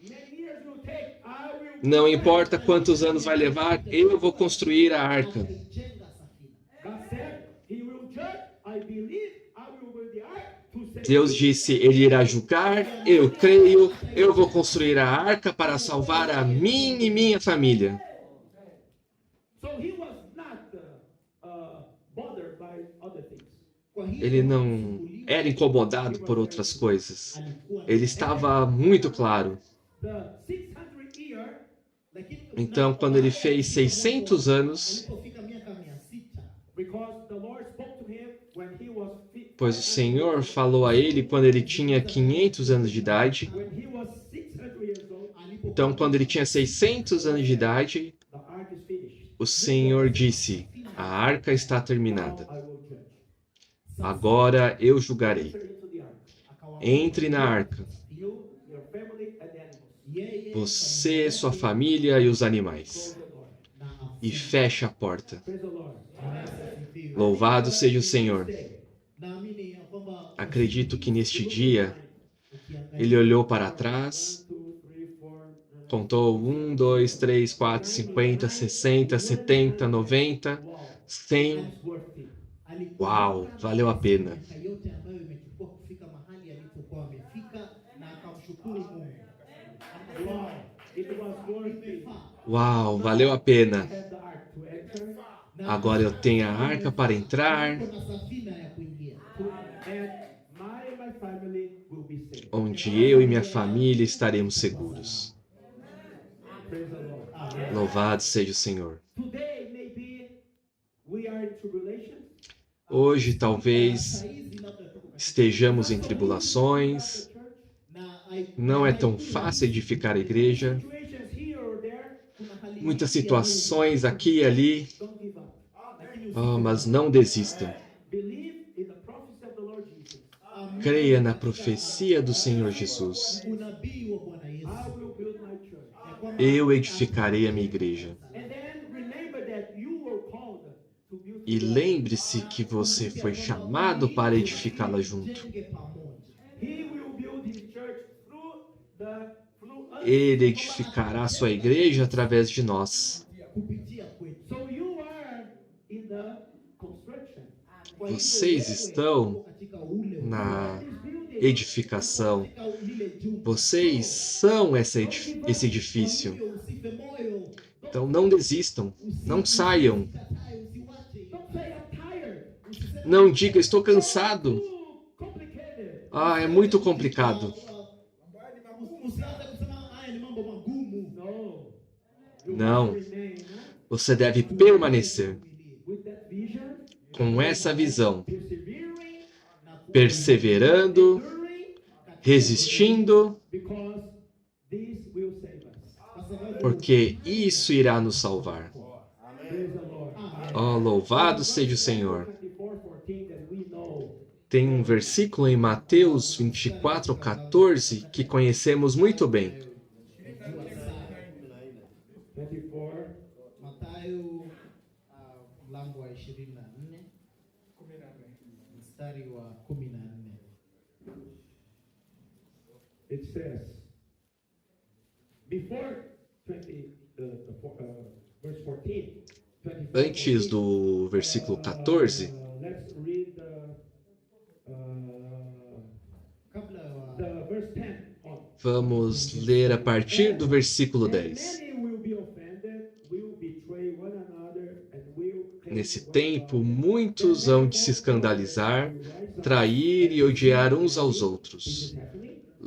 many years will take, I will Não importa quantos anos vai levar, eu vou construir a arca. jenga safina. God said he will judge. I believe I will build the ark to save. Deus disse, ele irá julgar, eu creio, eu vou construir a arca para salvar a mim e minha família. So he was not bothered by other things. Kwa hiyo Ele não era incomodado por outras coisas. Ele estava muito claro. The 600 year, Então, quando ele fez 600 anos, alipofika miaka 600 because the Lord spoke to him when he was pois o Senhor falou a ele quando ele tinha 500 anos de idade. when he was 600 years old, Então, quando ele tinha 600 anos de idade, the ark is finished. o Senhor disse, a arca está terminada. I will judge. Agora eu julgarei. Enter into the ark. Entre na arca, You, your family, and the animals. yeye você, sua família e os Close animais. the door. na E feche a porta. Praise the Lord. Louvado seja o Senhor. naamini ya kwamba Acredito que neste dia ele olhou para trás, 1, 2, 3, 4. contou 1, 2, 3, 4, 50, 60, 70, 90, 100. It's worth it. Uau, valeu a pena. miaka yote ambayo imechukua kufika mahali alipokuwa amefika na akamshukuru Mungu. Wow. It was worth it. Uau, valeu a pena. Had the ark to enter. Agora eu tenho a arca para entrar, Kuna safina ya kuingia. And my family will be saved. onde eu e minha família estaremos seguros. Praise the Lord. Louvado seja o Senhor. Today, maybe we are in tribulation. Hoje talvez Saizi labda tuko katika estejamos em tribulações, na não é tão fácil edificar a igreja, Situations here or there. kuna hali muitas situações aqui e ali, Don't give up. mas não desistam. Believe in the prophecy of the Lord Jesus. Creia na profecia do Senhor Jesus. unabii wa Bwana Yesu I will build my church. ya kwamba Eu edificarei a minha igreja. And then remember that you were called to build. E lembre-se que você foi chamado para edificá-la junto. tujenge pamoja. He will build his church through us. Ele edificará sua igreja através de nós. kupitia kwetu. So you are in the construction. Kwa hivyo Vocês wewe estão uko katika ule na This building. edificação. katika lile jumba. Vocês são esse edifício. Usife moyo, Então não desistam, não saiam. usikatae, usiwache. Don't say I'm tired. Usiseme Não diga estou cansado. Too complicated. Ah, é muito complicado. usianze kusema haya ni mambo magumu. No. You Não. must remain, Você deve permanecer with that vision, com essa visão, persevering, perseverando, enduring, resistindo, because this will save us. Kwa sababu porque isso irá nos salvar. Praise the Lord. Oh, louvado seja o Senhor. 24:14 that we know. Tem um versículo em Mateus 24:14 que conhecemos muito bem. 24. Mathayo mlango wa 24 mstari wa 14. It says, before 20, verse 14. 24, Antes do versículo 14, let's read Kabla wa the verse 10 on. vamos ler a partir do versículo And 10. many will be offended, will betray one another, and will hate Nesse one tempo, another. muitos hão de se escandalizar, trair e odiar uns aos outros.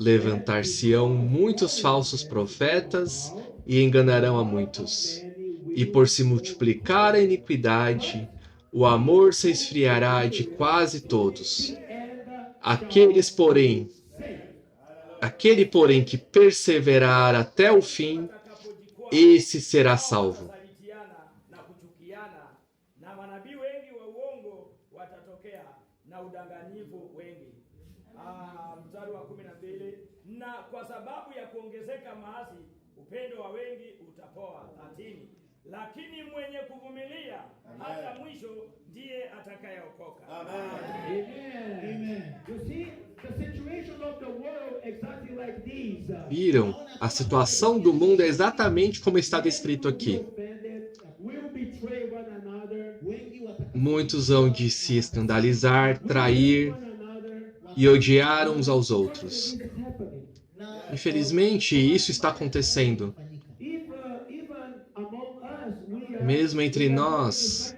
Levantar-se-ão muitos falsos profetas e enganarão a muitos. E por se multiplicar a iniquidade, o amor se esfriará de quase todos. Aquele, porém, que perseverar até o fim, esse será salvo. Kusalitiana na kuchukiana, na manabii wengi wa uongo watatokea na udanganyifu wengi. Mstari wa 12, na kwa sababu ya kuongezeka maasi upendo wa wengi utapoa. 13, lakini mwenye kuvumilia hata mwisho ndiye atakayeokoka. Amen. Amen. You see, the situation of the world exactly like these. Viram? A situação do mundo é exatamente como está descrito aqui. Will betray one another, wengi wataka Muitos hão de se escandalizar, trair one another. e odiar uns aos outros. It's happening. na Infelizmente, isso está acontecendo. kufanyika. Even among us, we are Mesmo entre nós,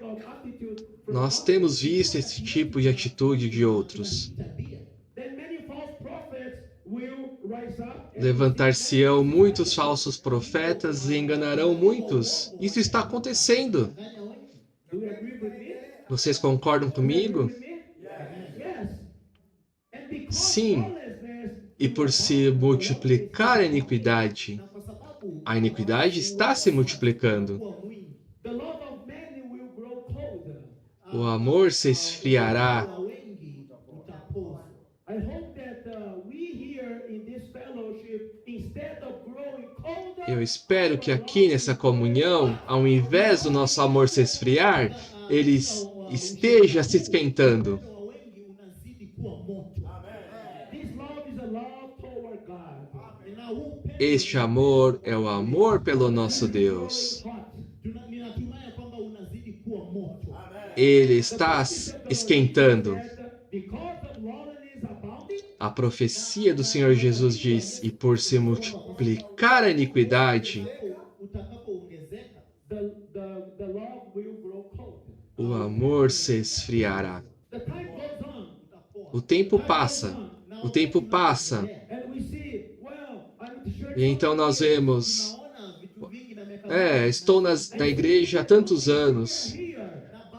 nós temos visto esse tipo de atitude de outros. Tabia Then many false prophets will rise up and Levantar-se-ão muitos falsos profetas e enganarão muitos. Isso está acontecendo. nganya wengi do you agree with me? Vocês concordam comigo? With me? Yes. And because Sim. lawlessness E por se multiplicar a iniquidade, na kwa sababu a iniquidade está se multiplicando. kuwa mwingi the love of many will grow colder. O amor se esfriará. kwa wengi utapoza. I hope that we here in this fellowship, instead of growing colder, Eu espero que aqui nessa comunhão, ao invés do nosso amor se esfriar, ele esteja se esquentando. Upendo wa wengi unazidi kuwa moto. this love is a love toward God. Na huu upendo Este amor é o amor pelo nosso Deus. Hot. ninatumai kwamba unazidi kuwa moto. Ele está esquentando. Because of lawlessness abounding, A profecia do Senhor Jesus diz: e por se multiplicar a iniquidade, Utakapoongezeka the love will grow cold. o amor se esfriará. The time goes on, utapoa. O tempo passa, o tempo passa, and we see, well, I'm sure e então nós vemos: Naona vitu vingi na miaka estou na igreja há tantos anos, here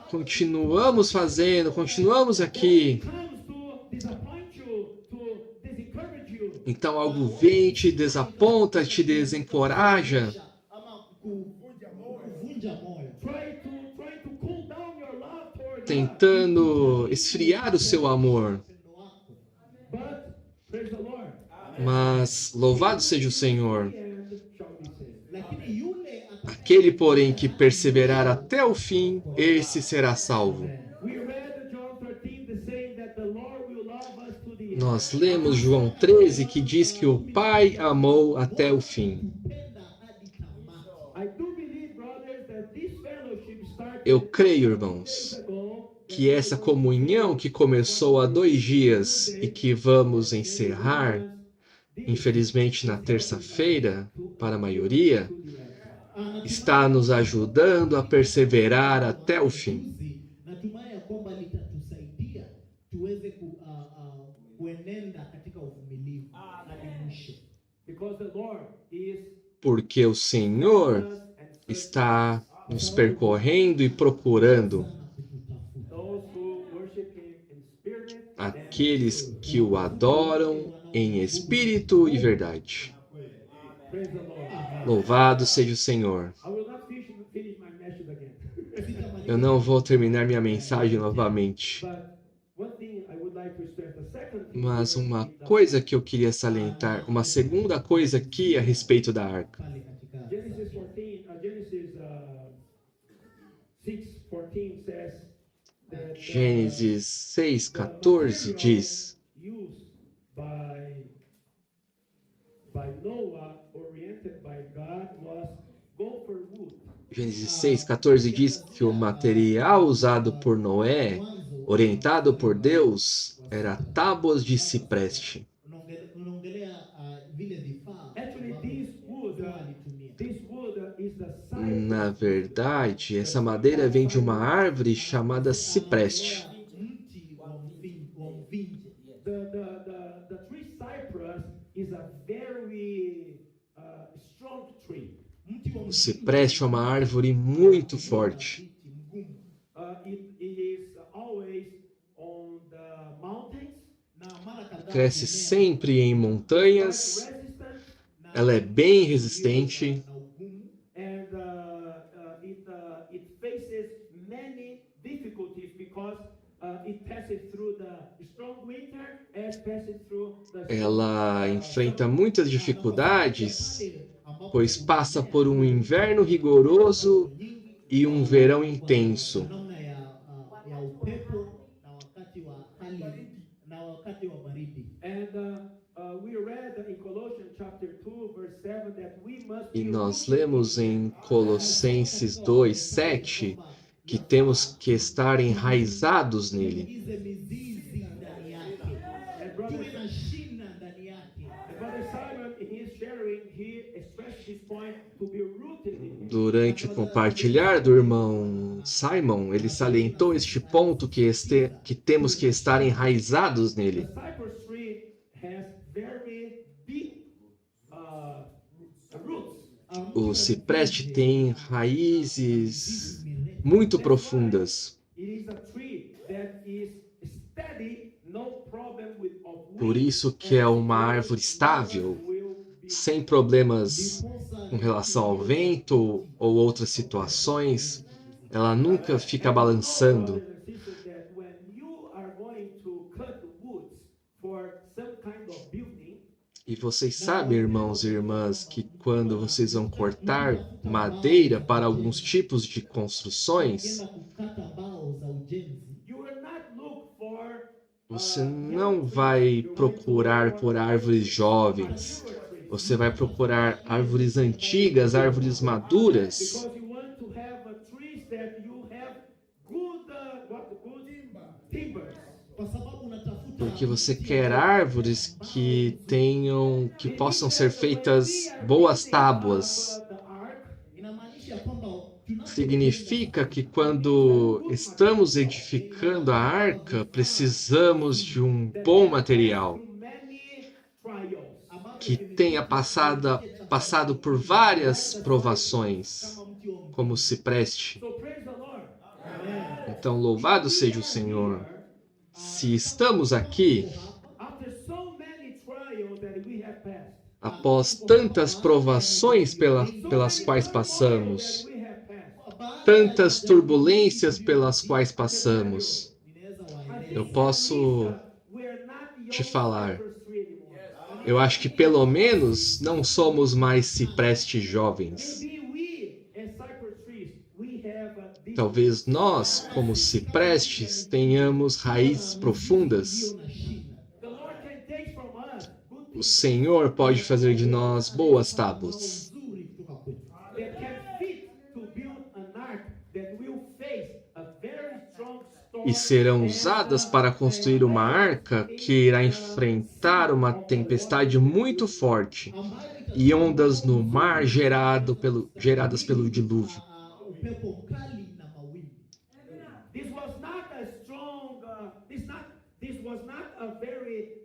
continuamos fazendo, continuamos aqui. comes to disappoint you, to disencourage you. Então algo vem, te desaponta, te desencoraja, ama kuvunja moyo. Try to cool down your love toward God. tentando esfriar o seu amor. Upendo wako. But praise the Lord. Mas louvado seja o Senhor. The end shall be saved. Lakini yule Aquele, porém, que perseverar até o fim, esse será salvo. We read John 13, the saying that the Lord will love us to the end. Nós lemos João 13, que diz que o Pai amou até o fim. atakupenda hadi tamati. I do believe, brothers, that this fellowship started Eu creio, irmãos, ago. que essa comunhão que começou há 2 dias e que vamos encerrar, infelizmente na terça-feira, para a maioria, está nos ajudando a perseverar até o fim. Natumai ya kwamba litatusaidia tuweze kuenenda katika uvumilivu hadi mwisho. Because the Lord is Porque o Senhor us and está nos percorrendo e procurando Sana kututafuta. those who worship Him in spirit aqueles que o adoram em espírito e verdade. Praise the Lord. Louvado seja o Senhor. I will not finish my message again. Eu não vou terminar minha mensagem novamente. But one thing I would like to stress, the second thing Mas here uma is the- coisa que eu queria salientar, uma segunda coisa aqui a respeito da arca. pale katika Genesis 14, Genesis 6:14 says that Gênesis 6,14 diz: used by Noah, oriented by God, was gopher wood. Gênesis 6,14 diz que o material usado por Noé, orientado por Deus, era tábuas de cipreste. unaongelea vile vifaa Actually, ambavyo this wood, Noa alitumia. this wood is the Na verdade, essa madeira vem de uma árvore chamada cipreste. Mti wa mvinje. The tree cypress is a very strong tree. Mti wa O cipreste é uma árvore muito forte. mgumu. It is always on the mountains. Na mara kadhaa Cresce humea sempre em montanhas. Resistant, na- Ela é bem resistente. na ugumu. and it faces many difficulties because it passes through the strong winter and passes through the Ela enfrenta muitas dificuldades, Ambapo pois passa por um inverno rigoroso nyingi e um verão intenso. namna ya upepo na wakati wa hali na wakati wa baridi. And we read in Colossians chapter 2 verse 7 that we must E be nós rooted lemos em Colossenses 2:7 que temos que estar enraizados nele. Tuingize mizizi ndani yake. And brother, Tuwe na shina ndani yake. and brother Simon, in his sharing, he expressed his point to be rooted in him. Durante o compartilhar do irmão Simon, ele salientou este ponto que temos que estar enraizados The nele. cypress tree has very deep roots. O cipreste tem raízes muito profundas. It is a tree that is steady, no problem with of wind. Por isso que é uma árvore estável, sem problemas com relação ao vento ou outras situações. Ela nunca fica balançando. E vocês sabem, irmãos e irmãs, que quando vocês vão cortar madeira para alguns tipos de construções, Ukienda kukata mbao za ujenzi, você não vai procurar por árvores jovens. Você vai procurar árvores antigas, árvores maduras, kwa sababu unatafuta porque você quer árvores que possam ser feitas boas tábuas. inamaanisha kwamba tunapo- Significa que quando estamos edificando a arca, precisamos de um bom material que tenha passado por várias provações, kama mti wa como o cipreste. So praise the Lord. Então, louvado seja o Senhor. Se estamos aqui, After so many trials that we have passed, após tantas provações pelas quais passamos, tantas turbulências pelas quais passamos, inaweza waelewa. eu posso te falar. Eu acho que pelo menos não somos mais ciprestes jovens. Talvez nós, como ciprestes, tenhamos raízes profundas. na shina. O Senhor pode fazer de nós boas tábuas Nzuri kutoka kwetu. e serão usadas para construir uma arca que irá enfrentar uma tempestade muito forte e ondas no mar geradas pelo dilúvio. Upepo mkali na mawimbi. This was not a strong. This was not a very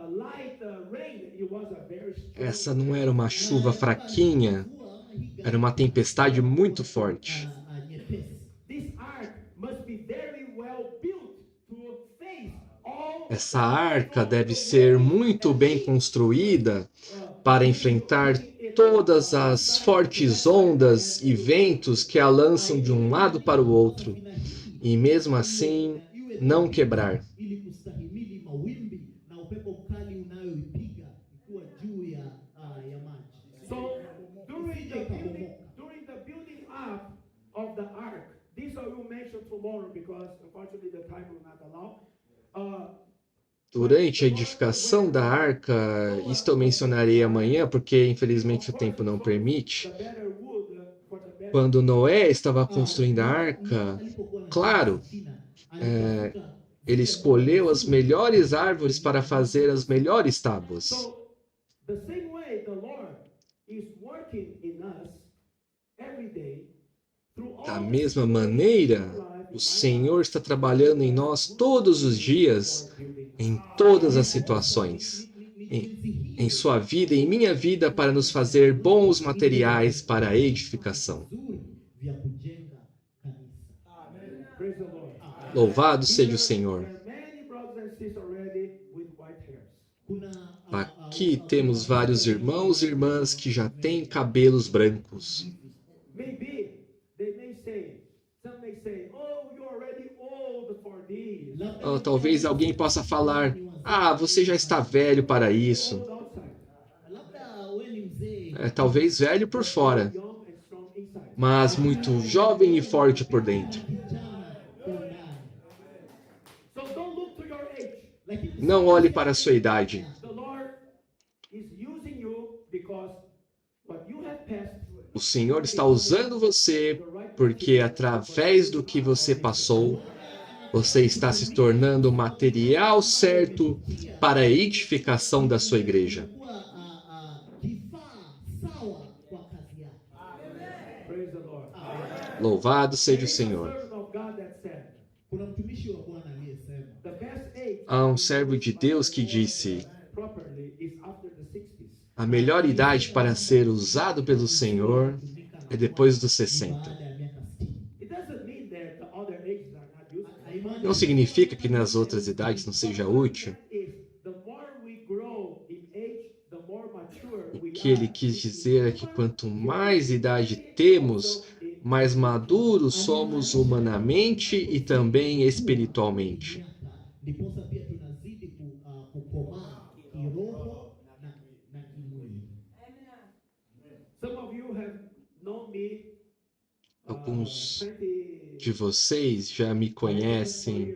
light rain. It was a very strong. Essa não era uma chuva fraquinha, era uma tempestade muito forte. Nyepesi. This ark must be very well built to face all Essa arca deve ser muito bem construída para enfrentar todas as fortes ondas e ventos que a lançam de um lado para o outro, e mesmo assim não quebrar. ili kustahimili mawimbi na upepo mkali unayoipiga ikiwa juu ya maji. So during the building up of the ark, this I will mention tomorrow because unfortunately the time will not allow. Durante a edificação da arca, isto eu mencionarei amanhã, porque infelizmente o tempo não permite. Quando Noé estava construindo a arca, claro, ele escolheu as melhores árvores para fazer as melhores tábuas. So the same way the Lord is working in us every day through all Da mesma maneira, o Senhor está trabalhando em nós todos os dias, em todas as situações, em sua vida e em minha vida, para nos fazer bons materiais para a edificação. Vya kujenga kanisa. Praise the Lord. Louvado seja o Senhor. There are many brothers and sisters already with white hairs. Kuna Aqui temos vários irmãos e irmãs que já têm cabelos brancos. Maybe they may say, some may say, oh, you're already old for this. Ou talvez alguém possa falar: ah, você já está velho para isso. Old outside, labda wewe ni mzee, Talvez velho por fora, young and strong inside. mas muito jovem e forte por dentro. kijana kwa ndani. So don't look to your age. Lakini Não olhe para a sua idade. The Lord is using you because what you have passed through. O Senhor está usando você porque, através do que você passou, você está se tornando o material certo para a edificação da sua igreja. kuwa kifaa sawa kwa kazi yake. Praise the Lord. Louvado seja o There is a Senhor. servant of God that said, Kuna mtumishi wa Bwana aliyesema the best age Há um servo de Deus que disse: properly is after the 60s. a melhor idade para ser usado pelo Senhor é depois dos 60. baada ya miaka 60. It doesn't mean that the other ages are not useful. Não significa que nas outras idades não seja útil. Is the more we grow in age, the more mature O we que ele quis dizer é que quanto mais idade temos, mais maduros somos humanamente e também espiritualmente. Ndiposa pia tunazidi kukomaa kiroho na kimwili. Some of you have known me. Alguns 20 de vocês já me conhecem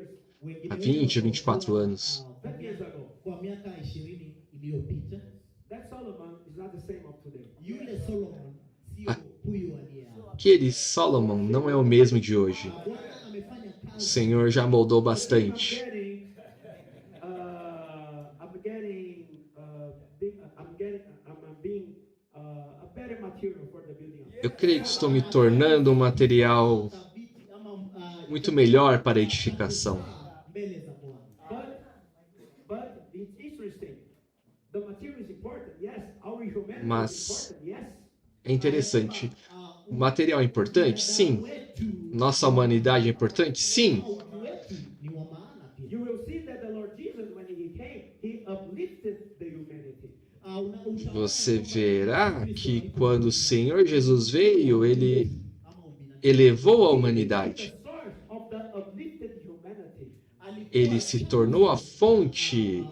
há 20, 24 anos. years ago. Kwa miaka 20 iliyopita, That Solomon is not the same of today. yule Solomon sio huyu aliye hapa. Aquele Solomon não é o mesmo de hoje. Bwana amefanya O kazi. Senhor já moldou bastante. I'm being a better material for the building. Eu creio que estou me tornando um material muito melhor para a edificação. Mbele za Bwana. But it's interesting. The material is important, yes. Our humanity Mas is important, yes. é interessante. O material é importante? Sim. Nossa humanidade é importante? Sim. Wetu ni wa maana pia. You will see that the Lord Jesus, when he came, he uplifted the humanity. Você verá que quando o Senhor Jesus veio, ele elevou a humanidade. The source of the uplifted humanity. Ele se tornou a fonte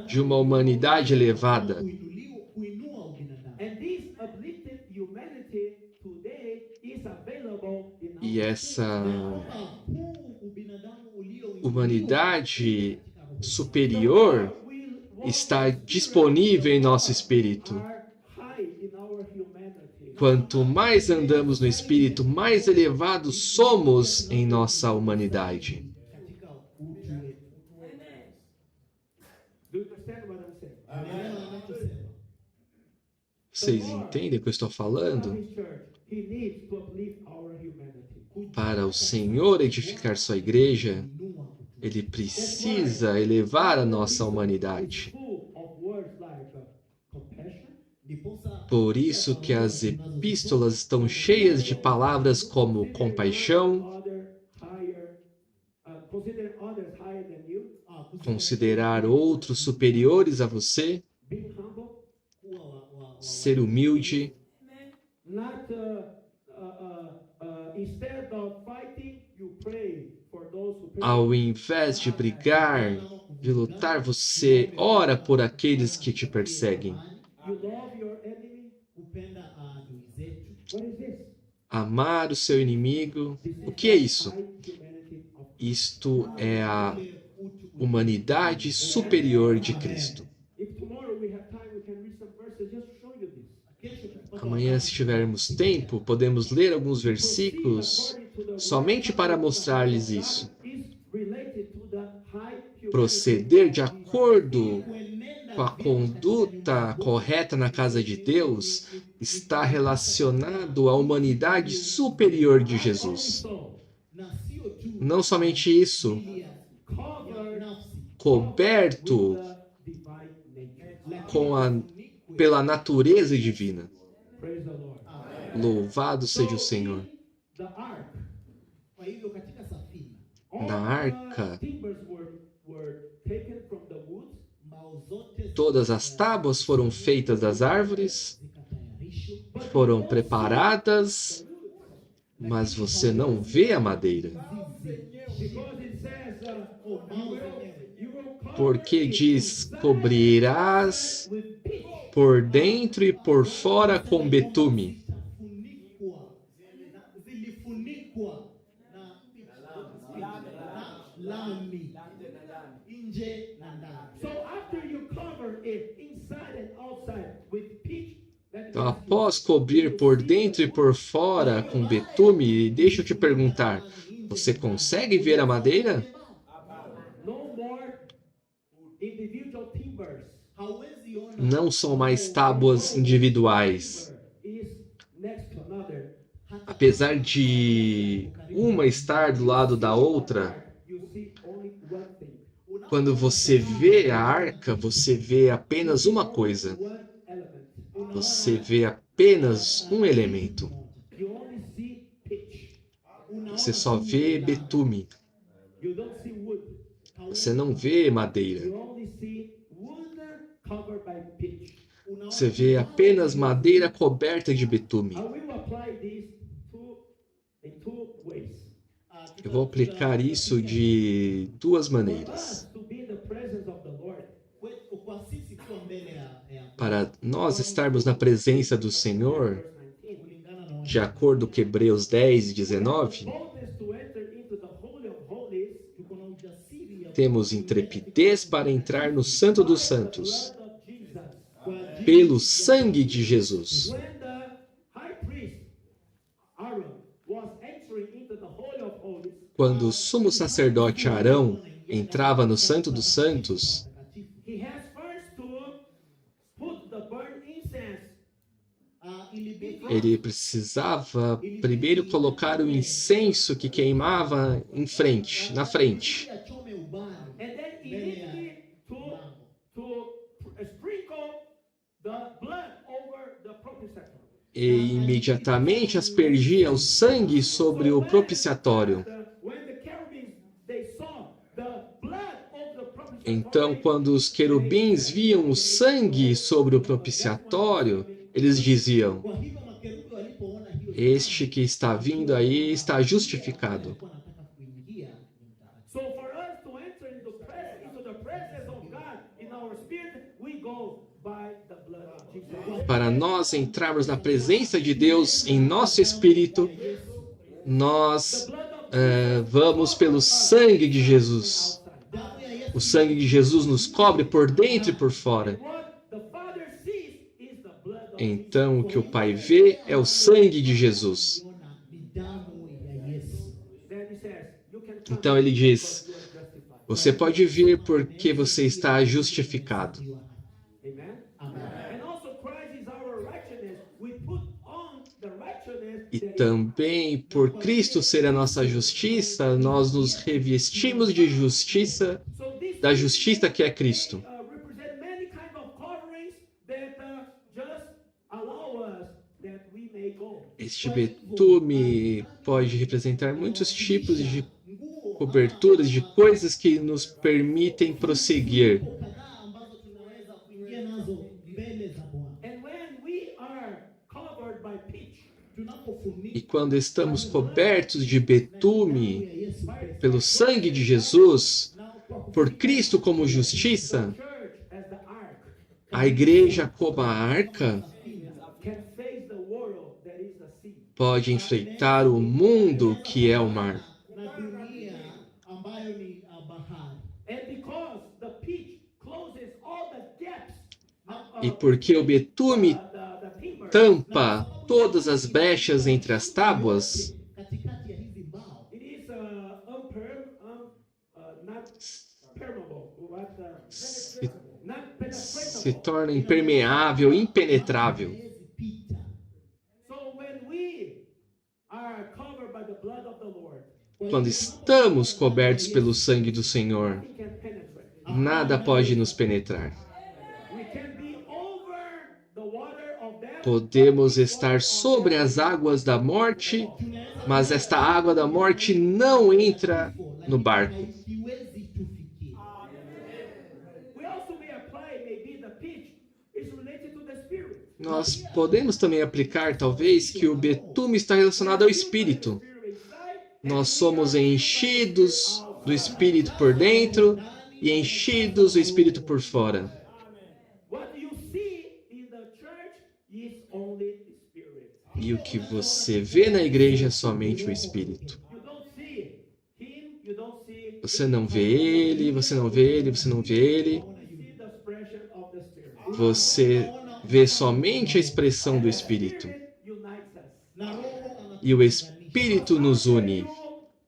de uma humanidade elevada. Kuinua ubinadamu. And this uplifted humanity today is available in E our essa Huu ubinadamu ulioinuliwa humanidade superior está disponível em nosso espírito. are high in our humanity. Quanto mais andamos no espírito, mais elevados somos em nossa humanidade. katika utu wetu. Do you understand what I'm saying? Unaelewa anachosema? Vocês entendem o que eu estou falando? His church, he needs to uplift our humanity. Para o Senhor edificar sua igreja, Inua utu. ele precisa elevar a nossa humanidade. Full of words like compassion, Ndiposa Por isso que as epístolas estão cheias de palavras como compaixão, consider others higher than you, considerar outros superiores a você, being humble, kuwa ser humilde. Not instead of fighting, you pray for those who Ao invés de brigar, de lutar, você ora por aqueles que te perseguem. You love your enemy. Kupenda adui zetu. What is this? Amar o seu inimigo. This O is que é isso? the high humanity of Isto é a humanidade superior de Cristo. If tomorrow we have time, we can read some verses just to show you this. Amanhã, se tivermos tempo, podemos ler alguns versículos somente para mostrar-lhes isso. Proceder de acordo com a conduta correta na casa de Deus está relacionado à humanidade superior de Jesus. Não somente isso, coberto pela natureza divina. Louvado seja o Senhor. Na arca, todas as tábuas foram feitas das árvores, foram preparadas, mas você não vê a madeira. Porque diz, cobrirás por dentro e por fora com betume. Então, após cobrir por dentro e por fora com betume, deixa eu te perguntar, você consegue ver a madeira? Não são mais tábuas individuais. Apesar de uma estar do lado da outra, quando você vê a arca, você vê apenas uma coisa. Você vê apenas um elemento. Você só vê betume. Você não vê madeira. Você vê apenas madeira coberta de betume. Eu vou aplicar isso de duas maneiras. Para nós estarmos na presença do Senhor, de acordo com Hebreus 10 e 19, temos intrepidez para entrar no Santo dos Santos, pelo sangue de Jesus. Quando o sumo sacerdote Arão entrava no Santo dos Santos, ele precisava primeiro colocar o incenso que queimava na frente. E imediatamente aspergia o sangue sobre o propiciatório. Então, quando os querubins viam o sangue sobre o propiciatório, eles diziam: este que está vindo aí está justificado. Para nós entrarmos na presença de Deus em nosso espírito, nós vamos pelo sangue de Jesus. O sangue de Jesus nos cobre por dentro e por fora. Então, o que o Pai vê é o sangue de Jesus. Então, ele diz: você pode vir porque você está justificado. E também, por Cristo ser a nossa justiça, nós nos revestimos de justiça, da justiça que é Cristo. Este betume pode representar muitos tipos de coberturas, de coisas que nos permitem prosseguir. quando estamos cobertos de betume pelo sangue de Jesus, por Cristo como justiça, church as the ark a igreja como a arca can face the world that is the sea. pode enfrentar o mundo que é o mar. na dunia ambayo ni bahari. And because the pitch closes all the gaps E porque o betume the timber, tampa todas as brechas entre as tábuas, Katikati ya hizi mbao it is not permeable, se, not se penetratable. torna impermeável, impenetrável. haiwezi pita. So when we are covered by the blood of the Lord, Quando estamos cobertos pelo sangue do Senhor, we can penetrate. nada pode nos penetrar. We can be over the water of death. Podemos estar sobre as águas da morte, mas esta água da morte não entra no barco. Haiwezi tufikie. We also may apply maybe the pitch is related to the spirit. Nós podemos também aplicar, talvez, que o betume está relacionado ao Espírito. Spirit inside, Nós somos enchidos do Espírito por dentro e enchidos do Espírito por fora. what you see in the church is only the spirit. E o que você vê na igreja é somente o Espírito. You don't see him, you don't see Você não vê ele, você não vê ele, você não vê ele. you see the expression of the spirit. Você vê somente a expressão do Espírito. Spirit unites us. Na roho anatuunganisha. E o Espírito nos une. You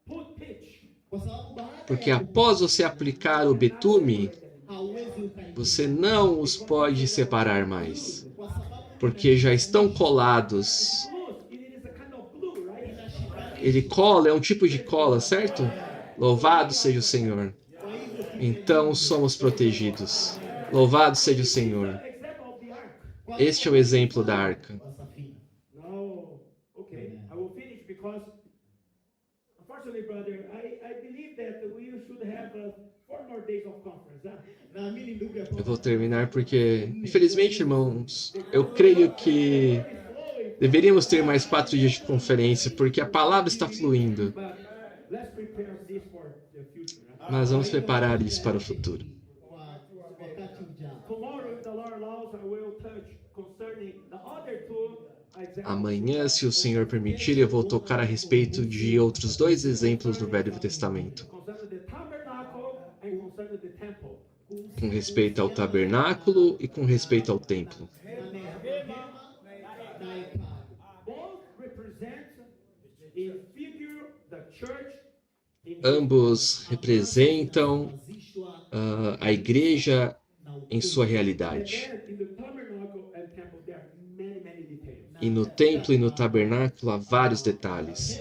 put pitch. Kwa sababu baada Porque ya após você aplicar o betume, hauwezi ukaingia. você não os pode separar mais. Kwa sababu Porque já estão colados. Glue, it is a kind of glue, right? Ele cola, é um tipo de cola, certo? Louvado seja o Senhor. Então somos protegidos. Louvado seja o Senhor. Example of the ark. Este é o exemplo da arca. Kwa safina. No. Okay, I will finish because, unfortunately, brother, I believe that we should have 4 more days of conference. Huh? Naamini ndugu ya Eu vou terminar porque, infelizmente, irmãos, eu creio que deveríamos ter mais 4 dias de conferência, porque a palavra está fluindo. But let's prepare this for the future. Huh? Mas vamos preparar isso para o futuro. kwa wakati ujao. Tomorrow, if the Lord allows, I will touch concerning the other 2 examples. Amanhã, se o Senhor permitir, eu vou tocar a respeito de outros 2 exemplos do Velho Testamento, Concerning the tabernacle and concerning the temple. com respeito ao tabernáculo e com respeito ao templo. Na rehema na hekalu. Both represent in figure the church in Ambos representam Anzishwa a igreja na em sua realidade. And in the tabernacle and temple, there are many details. E no templo e no tabernáculo há vários detalhes.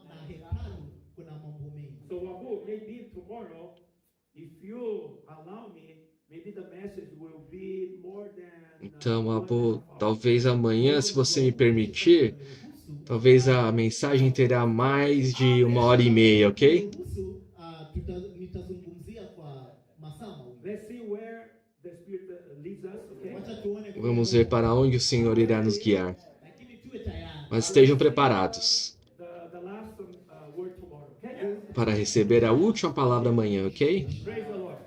na hekalu kuna mambo mengi. So, Abu, maybe tomorrow, if you allow me, maybe the message will be more than. Então, Abu, talvez amanhã, se você me permitir, talvez a mensagem terá mais de 1h30, ok? Kuhusu nitazungumzia kwa masaa mawili. Let's see where the Spirit leads us, okay? Wacha tuone kwa Vamos ver para onde o Senhor irá nos guiar. lakini tuwe tayari. Mas estejam preparados The last word tomorrow, okay? para receber a última palavra amanhã, ok? Praise the Lord.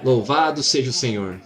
Louvado seja o Senhor.